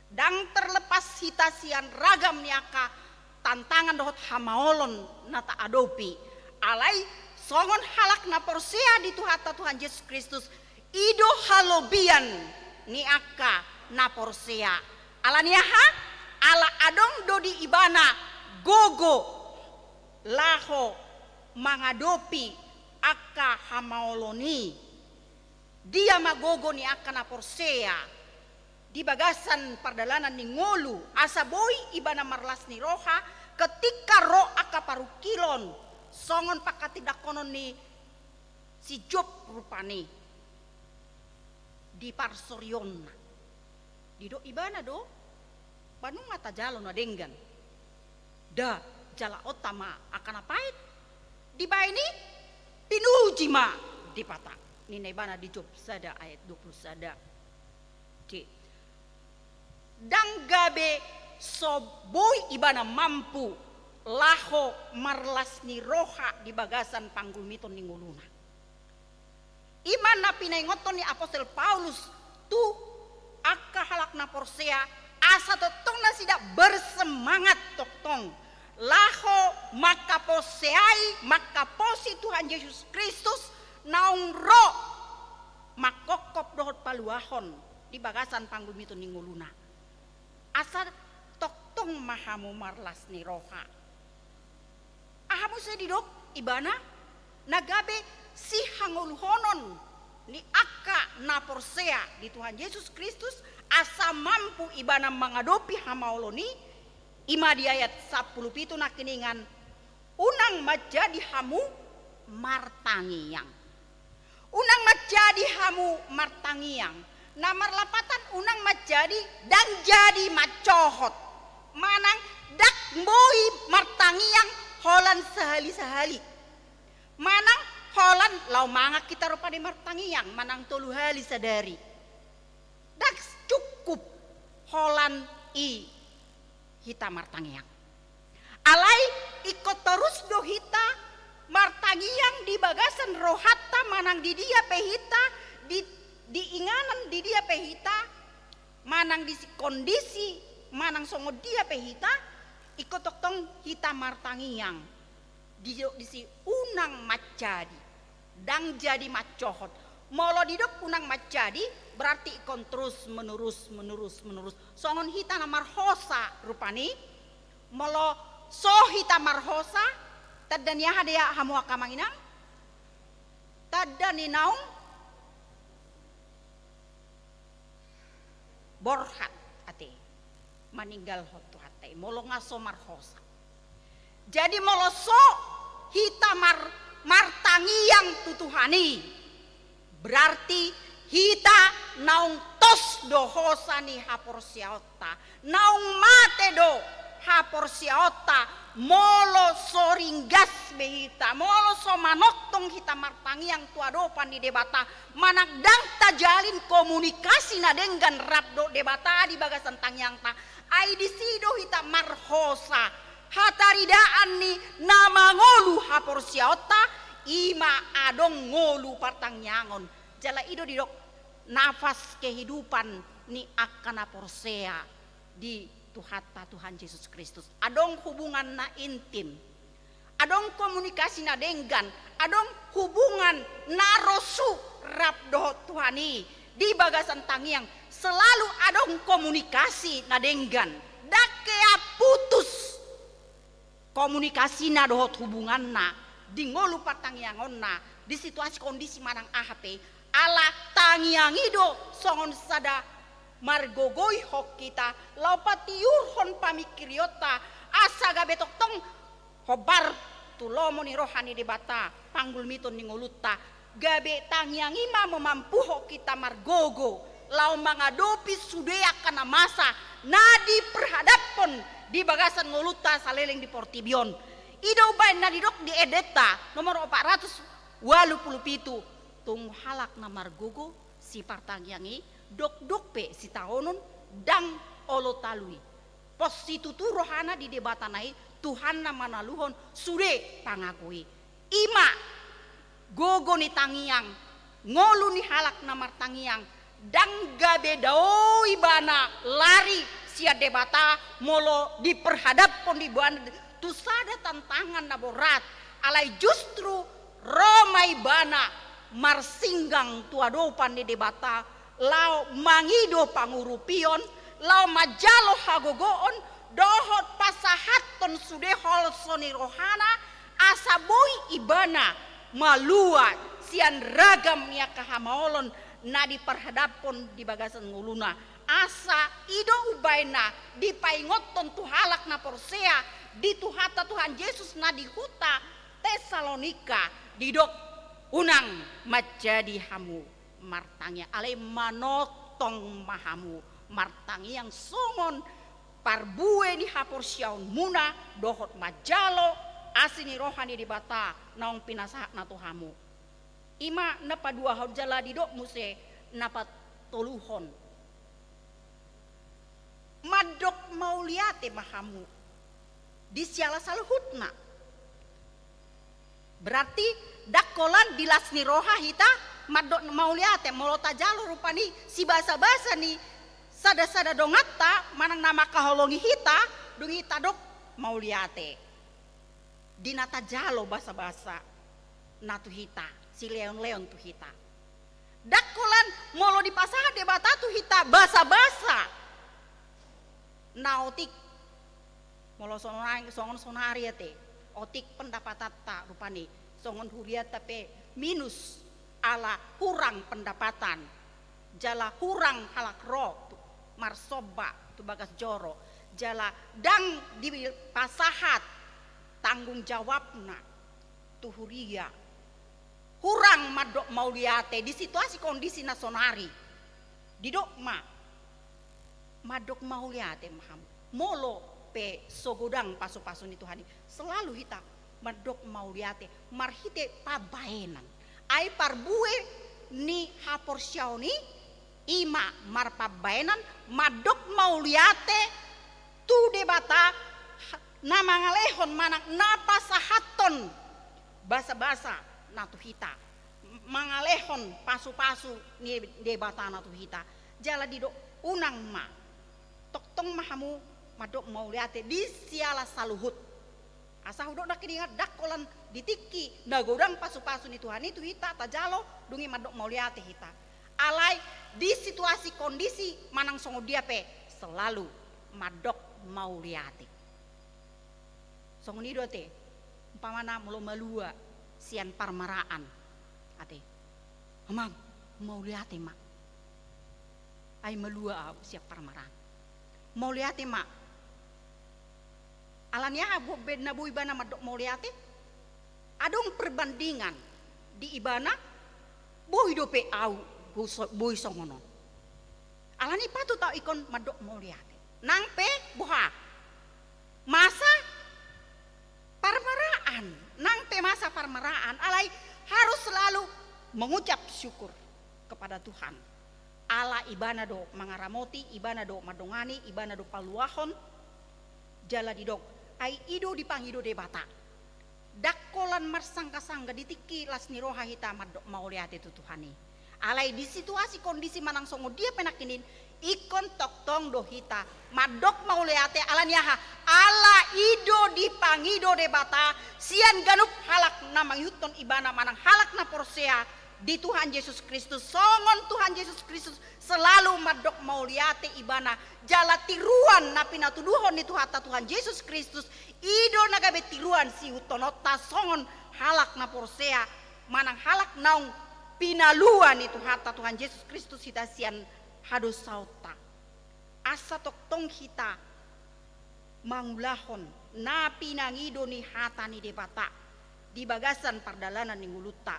dang terlepas hitasian ragam niaka tantangan dohot hamaolon nata adopi alai songon halak na porsea di tuhata Tuhan Yesus Kristus ido halobian niaka na porsea ala niaha ala adong dodi ibana gogo laho mangadopi aka hamaoloni dia magogo ni aka na porsea di bagasan pardalanan ni ngolu asa boy ibana marlas ni roha ketika ro aka parukilon songon pakatidak konon ni si Job rupani di parsorion di do ibana do panu mata jalon na denggan da jala otama akan apait di baini pinuji ma di patah ni nebana di Job sada ayat 20 sada c dang gabe soboy ibana mampu laho marlas ni roha di bagasan panggumiton ni nguluna iman na pinaingoton ni Apostel Paulus tu aka halak na porsea asa totong na sida bersemangat totong laho makaposeai makaposi Tuhan Yesus Kristus naung ro makokop dohot paluahon di bagasan panggumiton ni nguluna asa totong mahamu marlas ni roha ahamu sedidok ibana nagabe si hanguluhonon ni aka na porsea di Tuhan Yesus Kristus asa mampu ibana mengadopi hamaoloni ima di ayat 17 nakiningan unang majadi hamu martangiang unang majadi hamu martangiang namar lapatan unang majadi dan jadi macohot manang dak mboi martangiang holan sehali-sehali manang holan lau manga kita rupa di martangiang manang tolu hali sadari dak cukup holan i hita martangiang alai ikut terus do hita martangiang di bagasan rohata manang di dia pehita di inganan di dia pehita manang di kondisi manang songo dia pehita ikut toktong hita martangiang di si unang macadi dang jadi macohot molo didok unang macadi berarti ikon terus menerus songon hita na marhosa rupani molo so hita marhosa taddan ya hadaya hamu akamanginang taddan ni naung borhat ate maninggal hotu hate molo ngaso marhosa jadi molo so hita martangiang tutuhani berarti hita naung tos do hosani haporsiaota naung mate do haporsiaota molo soringgas behita molo so manoktong hita martangiang tuadopan di debata managdang tajalin komunikasi na denggan rabdo debata di bagasan tangyang ta ai disido hita marhosa hataridaan ni nama ngolu haporsiaota ima adong ngolu partangyangon jala ido didok nafas kehidupan ni akan porsea di tuhata Tuhan Yesus Kristus adong hubungan na intim adong komunikasi na denggan adong hubungan na rosu rabdo Tuhani di bagasan tangiang selalu adong komunikasi na denggan dakea putus komunikasi na dohot hubungan na di ngolu patangyangon na di situasi kondisi manang AHP ala tangiangido songon sada margogoi hok kita laupatiur hon pamikiriota asa gabe toktong hobar tulomo ni rohani de bata panggul miton ni ngolutta gabe tangyang ima memampuho kita margogo lau mangadopi sudea kana masa nadi perhadapon di bagasan ngolutta saleleng di Portibion ido bain nadi dok di edeta nomor 487 tung halak na margogo si partangyangi dok pe si taonon dang olo talui positu tu rohana di debatanai Tuhan na manaluhon sude pangakui ima gogo ni tangiang ngolu ni halak na martangiang dang gabe dao ibana lari sia debata molo diperhadapon di buan tu sada tantangan na borat alai justru Roma ibana marsinggang tuadopan di debata lao mangido pangurupion lao majalo hagogoon dohot pasahaton sude holsoni rohana asaboi ibana malua sian ragam ya kahamaolon na diperhadapon di bagasan nguluna asa ido ubaina dipaingoton tuhalak na porsea di tuhata Tuhan Yesus na dihuta Tesalonika didok unang majadi hamu martangnya alai manotong mahamu martangi yang songon parbue ni hapor syaun muna dohot majalo asini rohani di bata naong pinasak na tuhamu ima napa dua hau jala didok muse napa toluhon madok mauliate mahamu di siala saluhutna berarti dakolan dilasni roha hita madok mauliate molota jalo rupani si basa-basa ni sada-sada dongata manang nama kaholongi hita dungi tadok mauliate dinata jalo basa-basa natu hita si leon-leon tu hita dakolan molo di pasah debata tu hita basa-basa naotik molo songon sonari te otik pendapat ta rupani songon huriat tapi minus ala kurang pendapatan jala kurang halak roh marsoba tu bagas joro jala dang di pasahat tanggung jawabna tu huria kurang madok mauliate di situasi kondisi nasonari di dokma madok mauliate maham molo pe sogodang pasu-pasu ni Tuhani selalu hita madok mauliate marhite pabaenan ai parbue ni hapor syauni ima marpabaenan madok mauliate tu debata nama ngalehon manak napa sahaton basa-basa natu hita mangalehon pasu-pasu ni debata natu hita jala didok unang ma toktong mahamu madok mauliate di siala saluhut asa hudok dak ingat dakolan ditiki nagodang pasu-pasu ni Tuhan itu hita tajalo dungi madok mauliate hita alai di situasi kondisi manang songo dia pe selalu madok mauliate songo ni dote umpamana mulo malua sian parmaraan ate amang mauliate mak ai malua siap parmaraan mauliate mak alania abo bedna bu ibana madok mauliate adong perbandingan di ibana boy dope au boy songono alani patu tau ikon madok mauliate nang pe boha masa parmaraan nang pe masa parmaraan alai harus selalu mengucap syukur kepada Tuhan ala ibana do mangaramoti ibana do madongani ibana do paluahon jala didok ai ido dipangido debata dakolan marsangka-sangga ditiki lasni roha hita madok mauliate tu Tuhani alai di situasi kondisi manang songo dia penakinin ikon toktong do hita madok mauliate alaniaha ala ido dipangido debata sian ganup halak namang yuton ibana manang halak na porsea di Tuhan Yesus Kristus songon Tuhan Yesus Kristus selalu madok mauliate ibana jala tiruan na pinatuduhon ni tuhata Tuhan Yesus Kristus ido nagabe tiruan si utonota songon halak na porsea manang halak naung pinaluan itu hata Tuhan Yesus Kristus hita sian hadus sauta asa toktong hita mangulahon na pinangido ni hata ni debata di bagasan pardalanan ning uluta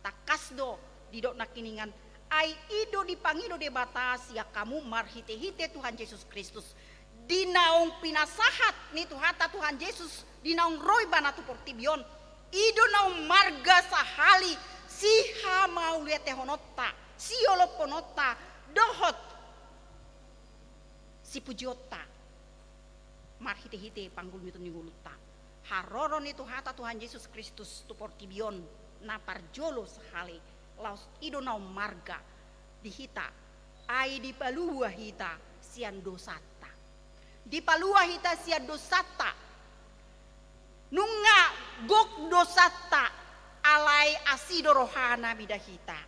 takasdo didok nakiningan ai ido dipangido de batas ya kamu marhite-hite Tuhan Yesus Kristus dinaung pinasahat ni Tuhata Tuhan Yesus dinaung roy banatu portibion ido naung marga sahali siha maulia tehonota siolo ponota dohot si pujiota marhite-hite panggul mitun ning uluta haroron itu hata Tuhan Yesus Kristus tu portibion na parjolo sahali laos ido naung marga di hita ai di palua hita sian dosata di palua hita sian dosata nunga gok dosata alai asido rohana bidahita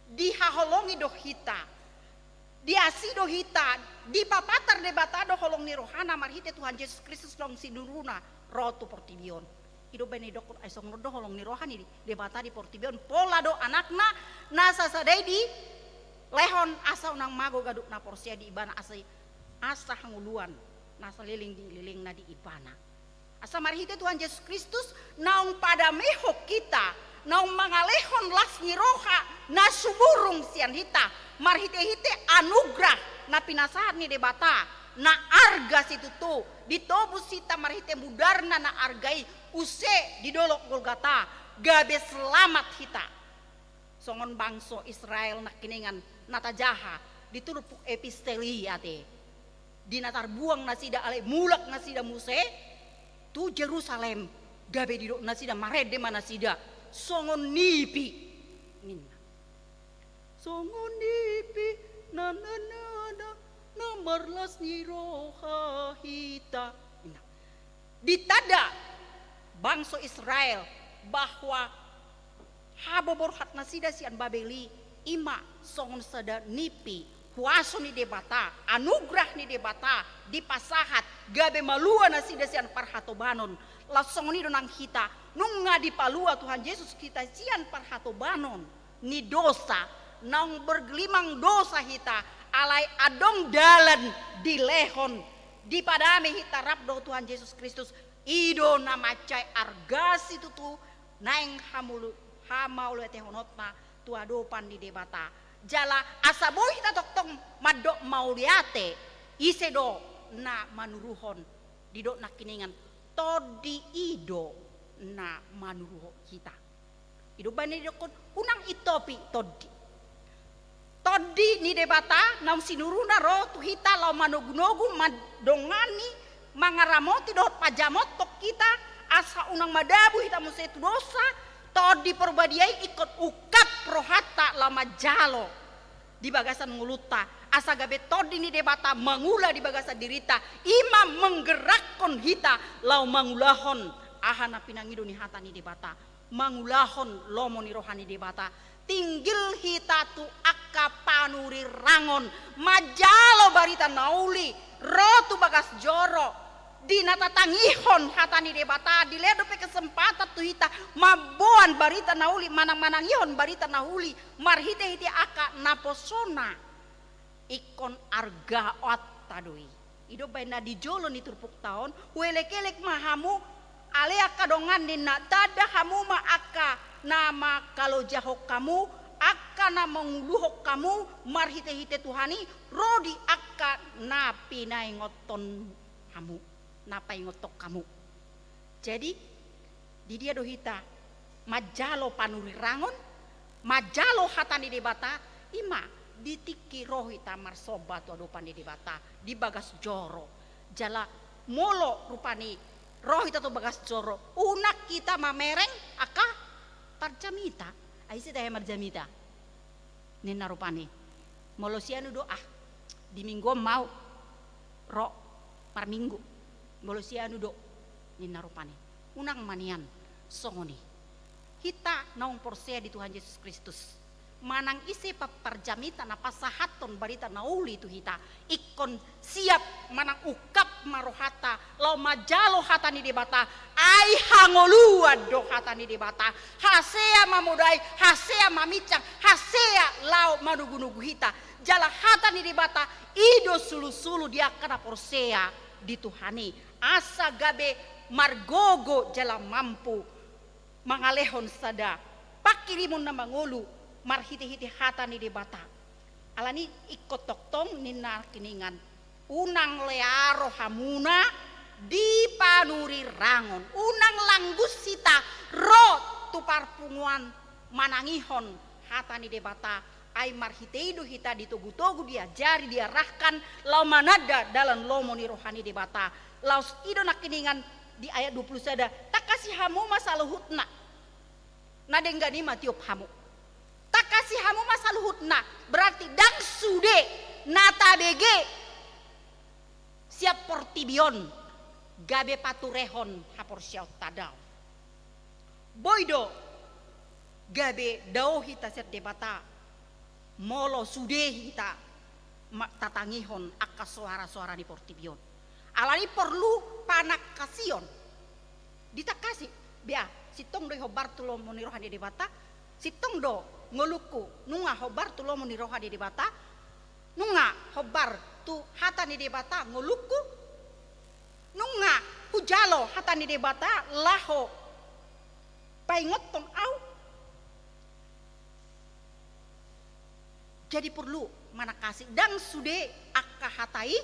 dihaholongi do hita di asido hita di papatar debatado holong ni rohana marhite Tuhan Yesus Kristus long sinuruna rotu portibion ido bene dokor ay song do holong ni rohani debata di portibion pola do anakna nasa sadai di lehon asa unang mago gaduk na porsia di ibana asa hanguluan nasa liling na di ibana asa marhite Tuhan Yesus Kristus naung pada mehok kita naung mangalehon las ni roha na suburung sian hita marhite-hite anugrah na pinasahat ni debata na arga situ tu ditobus sita marhite mudarna na argai use di dolok Golgata gabe selamat hita songon bangso Israel nak kiningan nata jaha diturupuk episteli ate di natar buang nasida ale mulak nasida muse tu Jerusalem gabe di dok nasida marede mana sida songon nipi minna songon nipi na marlas ni roha hita ditada bangsa Israel bahwa habobor hat nasida sian babeli ima songon sada nipi puaso ni debata anugrah ni debata di pasahat gabe malua nasida sian parhatobanon lasong ni donang hita nunga di palua Tuhan Yesus kita sian parhatobanon ni dosa nang bergelimang dosa hita alai adong dalan di lehon di padame hita rabdo Tuhan Yesus Kristus ido namacai argas itu tu naeng hamaulu tehonotna tu adopan di debata jala asaboy hita toktong madok mauliate isedo na manuruhon didok nakiningan todi ido na manuruho kita ido bani dokon unang itopi todi ni debata naum sinuruna ro tu hita lau manogu-nogu madongani mangaramoti dohot pajamot tok kita asa unang madabu hita musetu dosa todi perbadiai ikut ukap rohata lama jalo di bagasan nguluta asa gabe todi ni debata mangula di bagasan dirita imam menggerakkan hita lau mangulahon ahana pinangido ni hata ni debata mangulahon lomo ni rohani debata tinggil hita tu akka panuri rangon majalo barita nauli rotu bagas joro di nata tangihon hata ni debata di ledope kesempatan tu hita maboan barita nauli manang-manangihon barita nauli marhite-hite akka naposona ikon arga ottadoi ido baina di jolo ni turpuk taon welek-elek mahamu alea kadongan nina tada hamu ma akka nama kalau jahok kamu akka na mengluhok kamu marhite-hite Tuhani rodi akka na pinai ngoton kamu napai ngotok kamu jadi di dia dohita majalo panuri rangon majalo hatani debata ima ditiki rohita marsoba tu adopan di debata di bagas joro jala molo rupani rohita tu bagas joro unak kita mamereng akka parjamita aisi teh marjamita nina rupani molosianu doa di minggu mau ro par minggu molosianu do nina rupani unang manian songoni kita naung porsia di Tuhan Yesus Kristus manang isi parjamita na pasahaton barita nauli tu hita ikon siap manang ukap marohata lau majalo hata ni debata ai hangolua do hata ni debata hasea mamudai hasea mamicang hasea lau manugu-nugu hita jala hata ni debata ido sulu-sulu dia kana porsea di Tuhani asa gabe margogo jala mampu mangalehon sada pakirimun na mangulu marhiti-hiti hata ni debata alani ikot toktong nina kiningan unang learo hamuna di panuri rangon unang langgus sita ro tupar punguan manangihon hata ni debata ay marhiteidu hita ditugu-tugu diajari diarahkan lau manada dalam lomoni rohani debata laus ido nakiningan di ayat 20 sada tak kasih hamu masaluhutna nadenggani matiup hamu tak kasih hamu masaluhutna berarti dang sude nata bege siap portibion gabe paturehon hapor siaut tadau boydo gabe dao hita set debata molo sude hita tatangihon akka suara-suara di portibion alani perlu panak kasion ditakasi bia sitong do hobar tulo moni rohani debata sitong do ngoluku nunga hobar tulo moni rohani debata nunga hobar tu hata ni debata ngoluku nunga hujalo hata ni debata laho paingot tong au jadi perlu manakasi dang sude akka hatai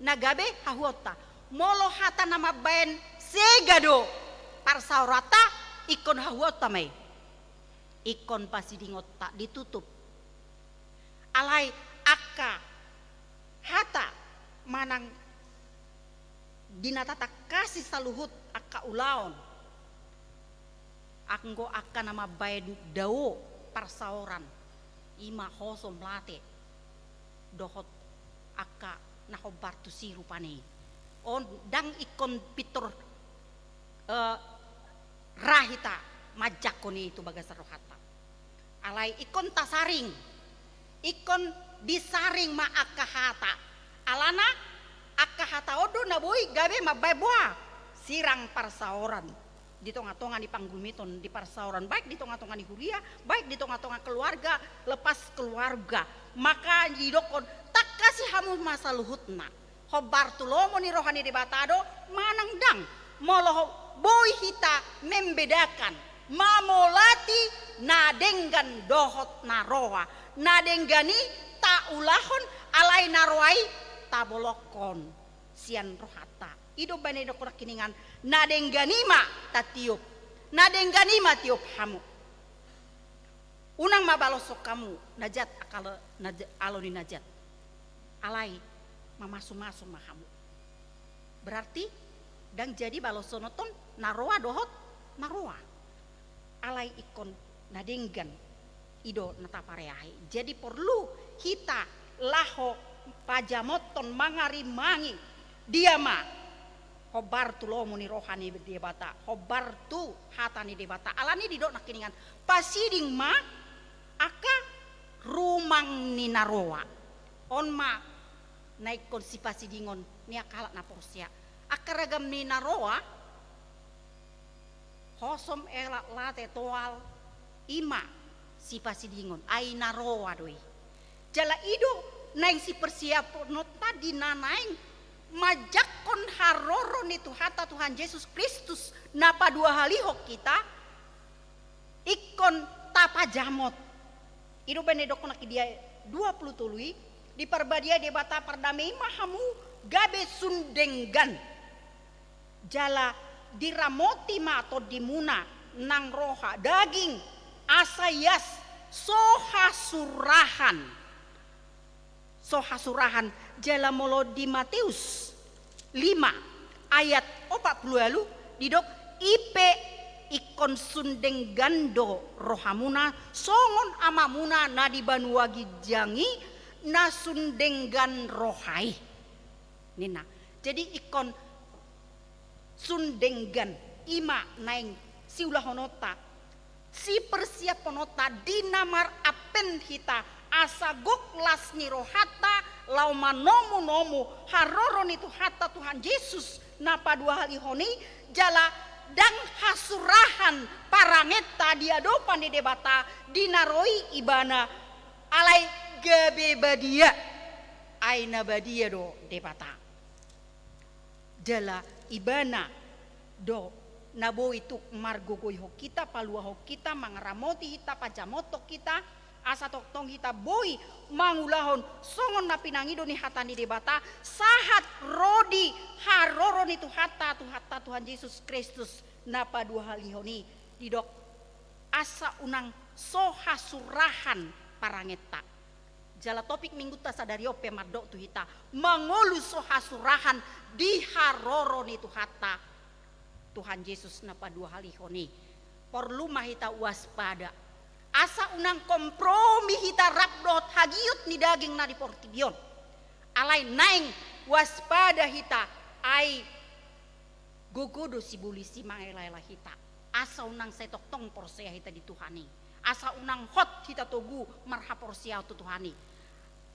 nagabe hahuota molo hata nama bayan segado parsaurata ikon hahuota may ikon pasidingota ditutup alay akka hata manang dinatata kasih saluhut akka ulaon anggo akka nama bayan dao parsauran ima hosom late dohot akka nahobar tu si rupane on dang ikon pitur rahita majakoni itu bagas rohata alai ikon tasaring ikon disaring ma akahata alana akahata odo naboy gabe mabaiboa sirang parsauran di tonga-tonga di panggumiton di parsauran baik di tonga-tonga di huria baik di tonga-tonga keluarga lepas keluarga maka didokon tak kasih hamu masa luhutna hobar tulomo ni rohani debatado manang dang molo boy hita membedakan mamolati nadenggan dohot naroa nadenggani ta ulahon alai naroai tabolokon sian rohata ido bane dokor kiningan nadengganima tatiup nadengganima tiup hamu unang mabalosok kamu najat akal aloni najat alai mamasu-masu mahamu berarti dan jadi balosonoton naroa dohot naroa alai ikon nadenggan ido natapareai jadi perlu kita laho pajamoton mangarimangi diama hobar tu lo muni rohani debata hobar tu hatani debata alani didok nakiningan pasiding ma aka rumang ni naroa on ma naik konsipasi dingon ni akalat na porsia akaragam ni naroa hosom elak late toal ima si pasidingon ai naroa doi jala ido naing si persiap nota dinanaing majakon haroro ni hata Tuhan Yesus Kristus napa dua halihok kita ikon tapa jamot ido benedok nak dia 20 tului di perbadia debata perdamai mahamu gabe sundenggan jala diramoti ma atau dimuna nang roha daging asayas sohasurahan jala molo di Matius 5 ayat 40 didok ipe ikon sundenggando rohamuna songon amamuna nadi banuagi jangi na sundenggan rohai nina jadi ikon sundenggan ima naing siulah honota si persiap honota dinamar apen hita asagok lasni rohata lauma nomu haroron itu hata Tuhan Yesus napa dua hal ihoni jala dang hasurahan parangeta diadopan di debata dinaroi ibana alai gabe badia aina badia do debata jala ibana do nabo itu margogoy ho kita, palua ho kita, mangaramoti hita, pajamotok kita, asa toktong hita boy mangulahon songon na pinangido ni hata ni debata sahat rodi haroro ni tu hata Tuhan Yesus Kristus napa dua halihoni didok asa unang soha surahan parangeta. Jala topik minggu ta sadario pemadok tu hita mangolu soha surahan di haroro ni tu hata Tuhan Yesus napa dua halihoni. Perlu mahita waspada. Asa unang kompromi hita rabdot hagiut ni daging na di portibion. Alay naing waspada hita ay gogodo si bulisi mangelayla hita. Asa unang setok tong porsia hita di Tuhani. Asa unang hot hita togu marha porsia tu Tuhani.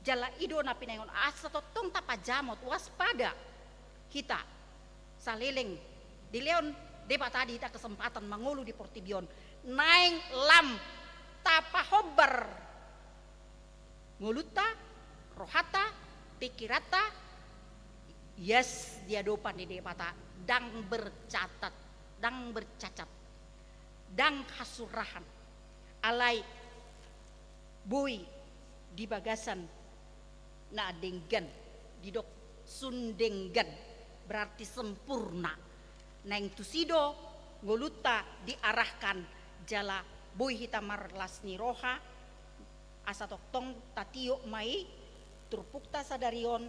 Jala ido na pinaingon asa totong tapajamot waspada hita saliling di leon depa tadi hita kesempatan mangulu di portibion naing lam tapahobar nguluta rohata pikirata yes dia dopan di depata dang bercatat dang hasurahan alai bui di bagasan na denggan didok sundenggan berarti sempurna neng tusido nguluta diarahkan jala boy hita marlasni roha asa toktong tatio mai turpukta sadarion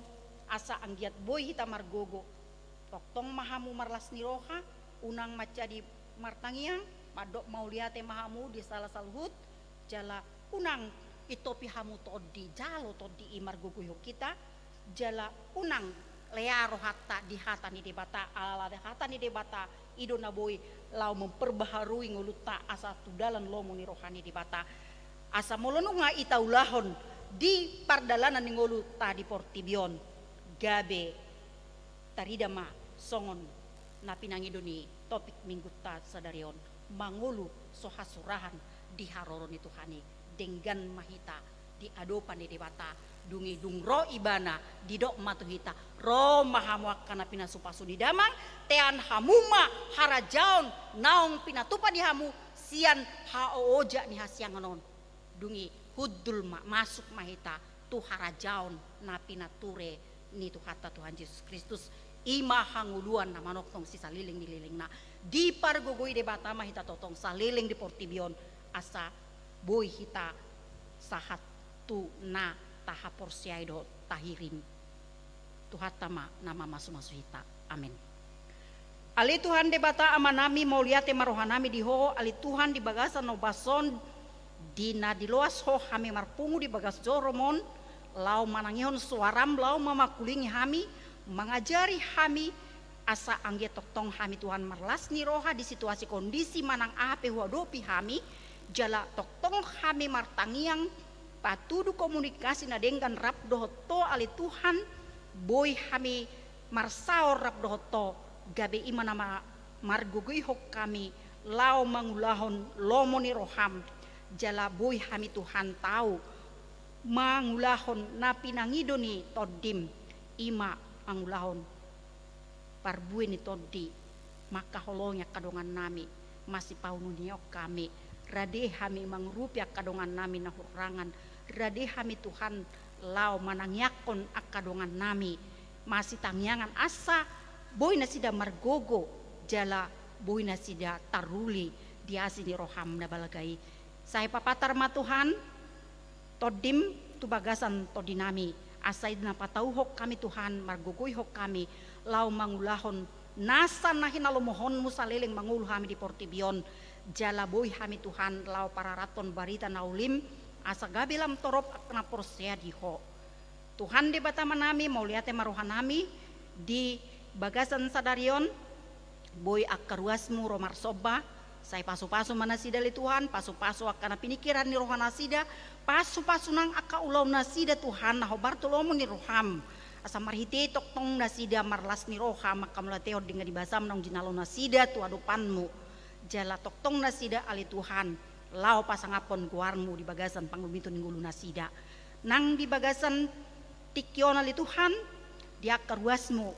asa anggiat boy hita margogo toktong mahamu marlasni roha unang maca di martangiang madok mauliate mahamu di salah salhut jala unang itopi hamu todi jalo todi imar guguyo kita jala unang learo hata di hata ni debata ala hata ni debata ido na boy lau memperbaharui nguluta asa tudalan lomo ni rohani debata asa molonu nga itaulahon di pardalanan ni nguluta di portibion gabe taridama songon na pinangido ni topik minggu ta sadarion mangulu sohasurahan di haroron itu hani denggan mahita di adopan di debata dungi dungro ibana didok matu hita ro mahamu kana pinasupasu di damang tean hamuma harajaon naong pinatupa di hamu sian haoja ni hasianganon dungi hudul masuk mahita tu harajaon na pinature ni tu hata Tuhan Yesus Kristus ima hanguluan na manok tong si saliling dililing na di pargogoy debata mahita totong saliling di portibion asa boy hita sahat tu na taha porsiaido tahirim tuhatama nama masu hita amin. Ali Tuhan debata amanami mauliate marohanami di ho ali Tuhan di bagasan no bason dina di loas ho hami marpungu di bagas joromon lau manangihon suaram lau mamakulingi hami mengajari hami asa angge toktong hami Tuhan marlasni roha di situasi kondisi manang ape huadopi hami jala toktong hami martangiang patudu komunikasi na denggan rap dohoto ali Tuhan boy hami marsaor rap dohoto gabe ima nama margugui hok kami lau mangulahon lomoni roham jala boy hami Tuhan tahu mangulahon na pinangido ni todim ima mangulahon parbui ni todi maka holonya kadongan nami masih paununiok kami rade hami mangrupia kadongan nami na hurangan rade hami Tuhan lau manangyakon akadongan nami masih tangyangan asa boy na sida margogo jala boy na sida taruli diasi ni roham na balagay saya papatar ma Tuhan todim tubagasan todinami asay na patauhok kami Tuhan margogoy hok kami lau mangulahon nasa na hinalomohon mo sa liling mangulu kami di portibion jala boy kami Tuhan lau pararaton barita na ulim asa gabilam torop na porsia di ho Tuhan di bataman nami mauliate maruhan nami di bagasan sadarion boy akaruasmu romar soba saya pasu-pasu mana sida li Tuhan pasu-pasu akana pinikiran ni rohana sida pasu-pasu nang akaulau nasida Tuhan na hobarto lomo ni roham asa marhite toktong nasida marlas ni roham makamulateo dengan dibasam nang jinalo nasida tu adupanmu jala toktong nasida ali Tuhan lau pasangapon guarmu di bagasan panglumito ninggulu nasida nang di bagasan tikyon ali Tuhan dia karuasmu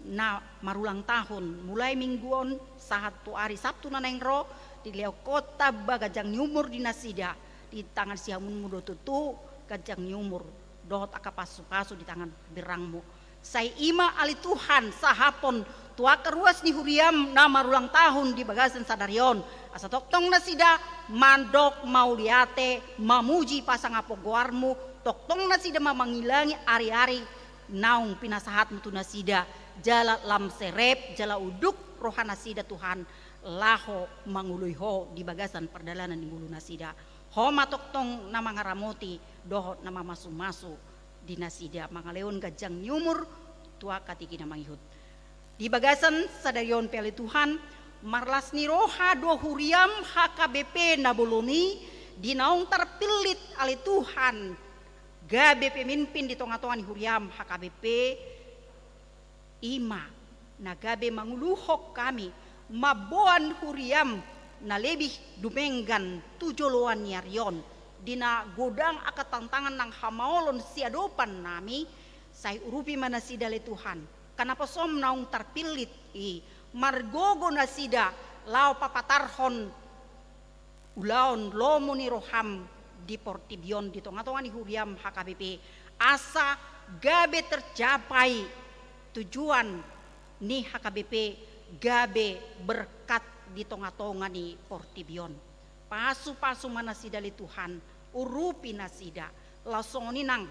na marulang tahun mulai mingguon satu hari Sabtu nanengro di leo kota bagajang nyumur di nasida di tangan siamun mudo tutu gajang nyumur dohot aka pasu-pasu di tangan berangmu sai ima ali Tuhan sahapon tua keruas ni huriam na marulang tahun di bagasan sadarion asa toktong nasida mandok mauliate mamuji pasang apogoarmu toktong nasida mamangilangi ari-ari naung pinasahat mutu nasida jala lam serep jala uduk rohana sida Tuhan laho manguluiho di bagasan perdalanan di bulu nasida ho matoktong nama ngaramoti dohot nama masu-masu di nasida mangaleon gajang nyumur tua katiki na mangihut di bagasan sadarion pele Tuhan marlas ni roha do huriam HKBP nabuluni di naung terpilit ali Tuhan gabe pemimpin di tonga-tonga ni huriam HKBP ima nagabe manguluhok kami maboan huriam na lebih dumenggan tujoloan nyarion dina godang aka tantangan nang hamaolon siadopan nami say urupi mana sida le Tuhan kanapa som naung terpilit margogo na sida lao papatarhon ulaon lomo ni roham di Portibion di tonga-tonga ni huriam HKBP asa gabe tercapai tujuan ni HKBP gabe berkat di tonga-tonga ni Portibion pasu-pasu mana sida li Tuhan urupi nasida lasoni nang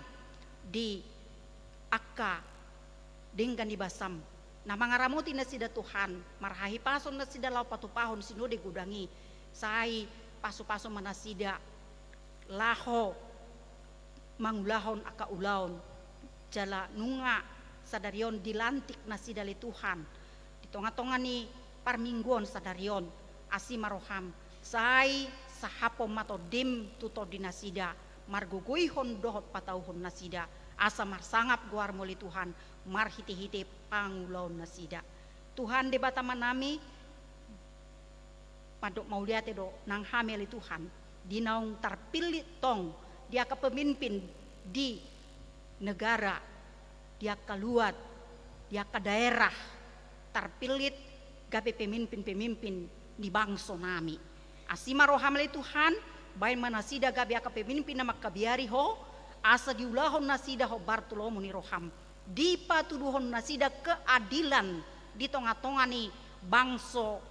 di akka dengan di basam na mangaramoti nasida Tuhan marhahi pason nasida lau patupahon sinode gudangi sai pasu-pasu mana sida laho mangulahon aka ulaon jala nunga sadarion dilantik nasida li Tuhan di tonga-tonga ni parmingguan sadarion asimaroham sai sahapo mato dim tuto di nasida marguguihon dohot patauhon nasida asa marsangap guar moli Tuhan marhite-hite pangulaon nasida Tuhan de bataman nami padok mauliate do nang hameli Tuhan di naung terpilih tong dia kepemimpin di negara dia keluar dia ke daerah terpilih gape pemimpin-pemimpin di bangsa nami asima rohamle Tuhan bain manasida gabe aka pemimpin nama kabiari ho asa diulahon nasida ho Bartolomo ni roham di patuduhon nasida keadilan di tonga-tonga ni bangsa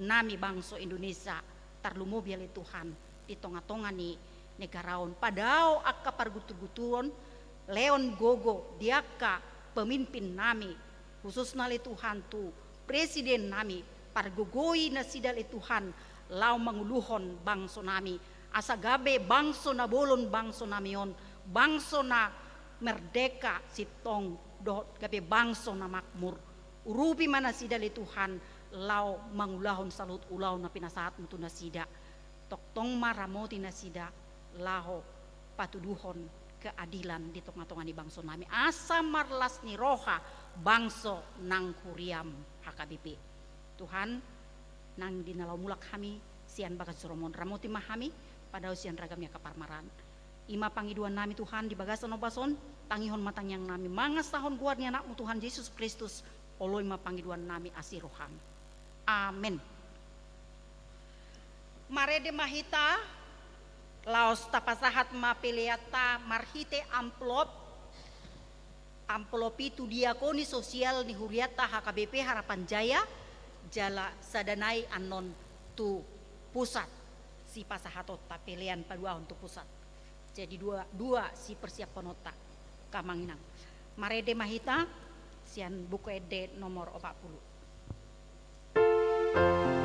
nami bangsa Indonesia tarlumo biale Tuhan di tonga-tonga ni negaraon padao aka pargutu-gutuon Leon Gogo diaka pemimpin nami khususna le Tuhan tu presiden nami pargogoi nasida le Tuhan lau manguluhon bangso nami asa gabe bangso na bolon bangso namion bangso na merdeka sitong dohot gabe bangso na makmur urupi mana sida le Tuhan lau mangulahon salut ulau na pinasahat mutu nasida toktong maramoti nasida laho patuduhon keadilan di tonga-tonga ni bangso nami asa marlas ni roha bangso nang huriam HKBP Tuhan nang dinalau mulak kami sian bagas soromon ramoti mahami pada usian ragamnya kaparmaran ima pangiduan nami Tuhan di bagasan obason tangihon matang yang nami mangas tahun guarnya anakmu Tuhan Yesus Kristus olo ima pangiduan nami asiroham amin marede mahita laos tapasahat mapeliata marhite amplop itu diakoni sosial ni huriata HKBP Harapan Jaya jala sadanai anon tu pusat si pasahatot tapelian padua untuk pusat jadi dua si persiap penota kamanginang marede mahita sian buku ede nomor 40 Go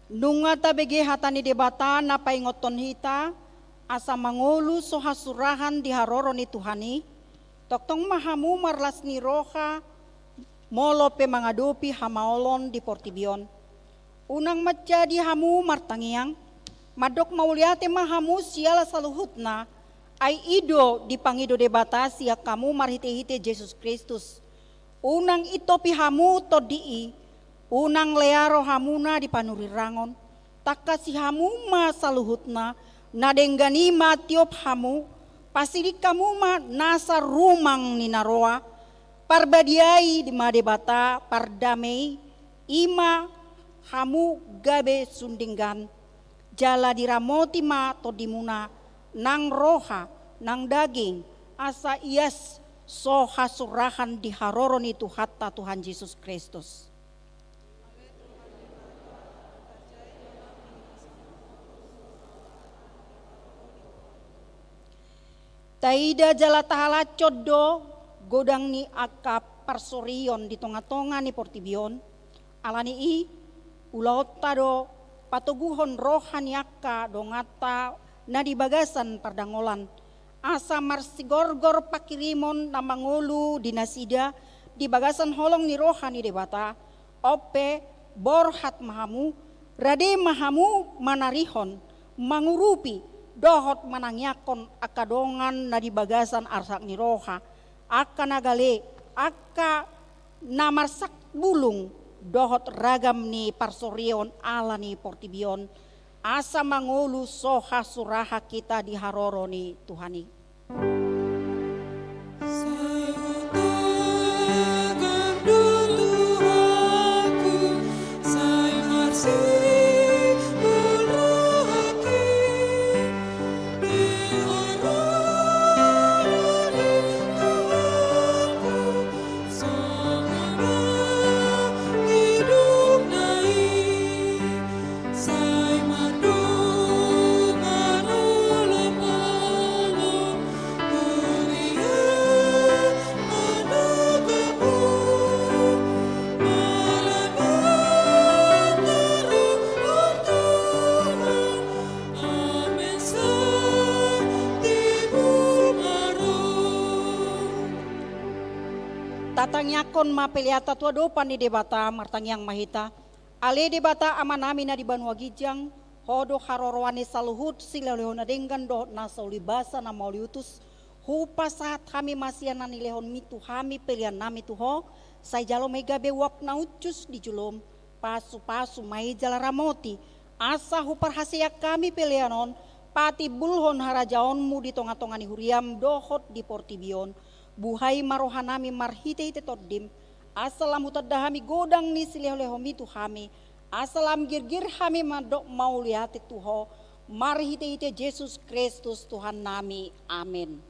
Nunga tabege hatani debata na paingoton hita asa mangolu so hasurahan di haroro ni Tuhani toktong mahamu marlas ni roha molo pe mangadopi hamaolon di Portibion. Unang matjadi hamu martangiang madok mauliate mahamu siala saluhutna ay ido di pangido debata siya kamu marhite-hite Jesus Kristus. Unang ito pihamu to dii unang learo hamuna di panurirangon takasi hamu ma saluhutna nadenggani matiop hamu pasidik kamu ma nasa rumang ninaroa parbadiai di madebata pardamei ima hamu gabe sundinggan jala diramoti ma to dimuna nang roha nang daging asa ias so hasurahan di haroron itu hatta Tuhan Yesus Kristus. Taida jala tahala codo godang ni aka parsorion di tonga-tonga ni Portibion alani i ulaot tado patuguhon rohani aka dongata na di bagasan pardangolan asa marsigorgor pakirimon na mangulu di nasida di bagasan holong ni rohani debata ope borhat mahamu rade mahamu manarihon mangurupi dohot manangyakon akadongan na di bagasan arsak ni roha aka nagale aka namarsak bulung dohot ragam ni parsorion ala ni Portibion asa mangulu soha suraha kita di haroro ni Tuhani. Tatangyakon mapeliata tua dopan di debata martangyang mahita ale debata amanami na di Banua Gijang hodo harorwane saluhut sila lehona denggan do nasa ulibasa na mauliutus hupa saat kami masian nani lehon mitu hami pelian nami tuho say jalo mega bewap na ucus di julom pasu-pasu mai jalaramoti asa hupar hasia kami pelianon pati bulhon harajaonmu di tonga-tonga ni huriam dohot di Portibion buhay marohanami marhite-hite toddim asalam hutadahami godang ni silehlehomi tuhami asalam girgir hami madok mauliate tuho marhite-hite Jesus Kristus Tuhan nami amin.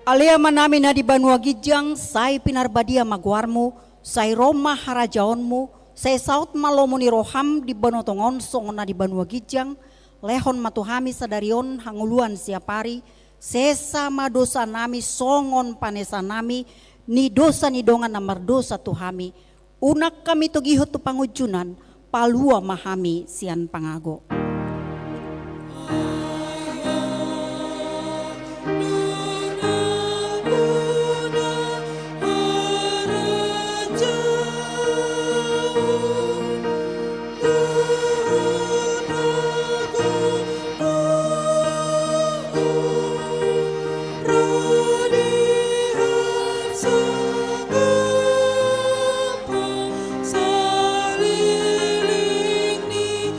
Alea manami na di Banua Gijang, say pinarbadia magwarmu, say Roma harajaonmu, say saut malomo ni roham di Banotongon song na di Banua Gijang, lehon matuhami sadarion hanguluan siapari, sesa madosa nami songon panesa nami, ni dosa ni dongan namar dosa tuhami, unak kami tugihot tu pangujunan, palua mahami sian pangago. Saliling ni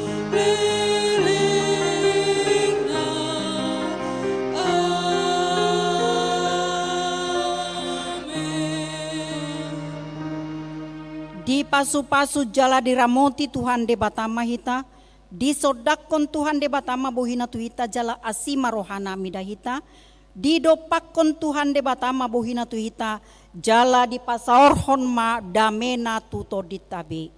di pasu-pasu jala diramoti Tuhan de batama hita, di sodakon Tuhan de batama bohina tu hita jala asima rohana mida hita, di dopakon Tuhan de batama bohina tu hita jala di pasaorhon ma damena tuto ditabe.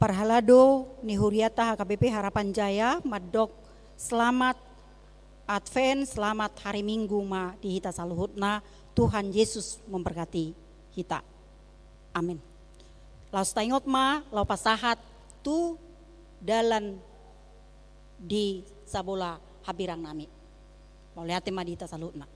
Parhalado ni Huriata HKBP Harapan Jaya madok selamat Advent, selamat hari Minggu ma di hita saluhutna. Tuhan Yesus memberkati hita. Amin. Lau staingot ma lau pasahat tu dalan di sabola habirang nami. Mau lihat ma di hita saluhutna.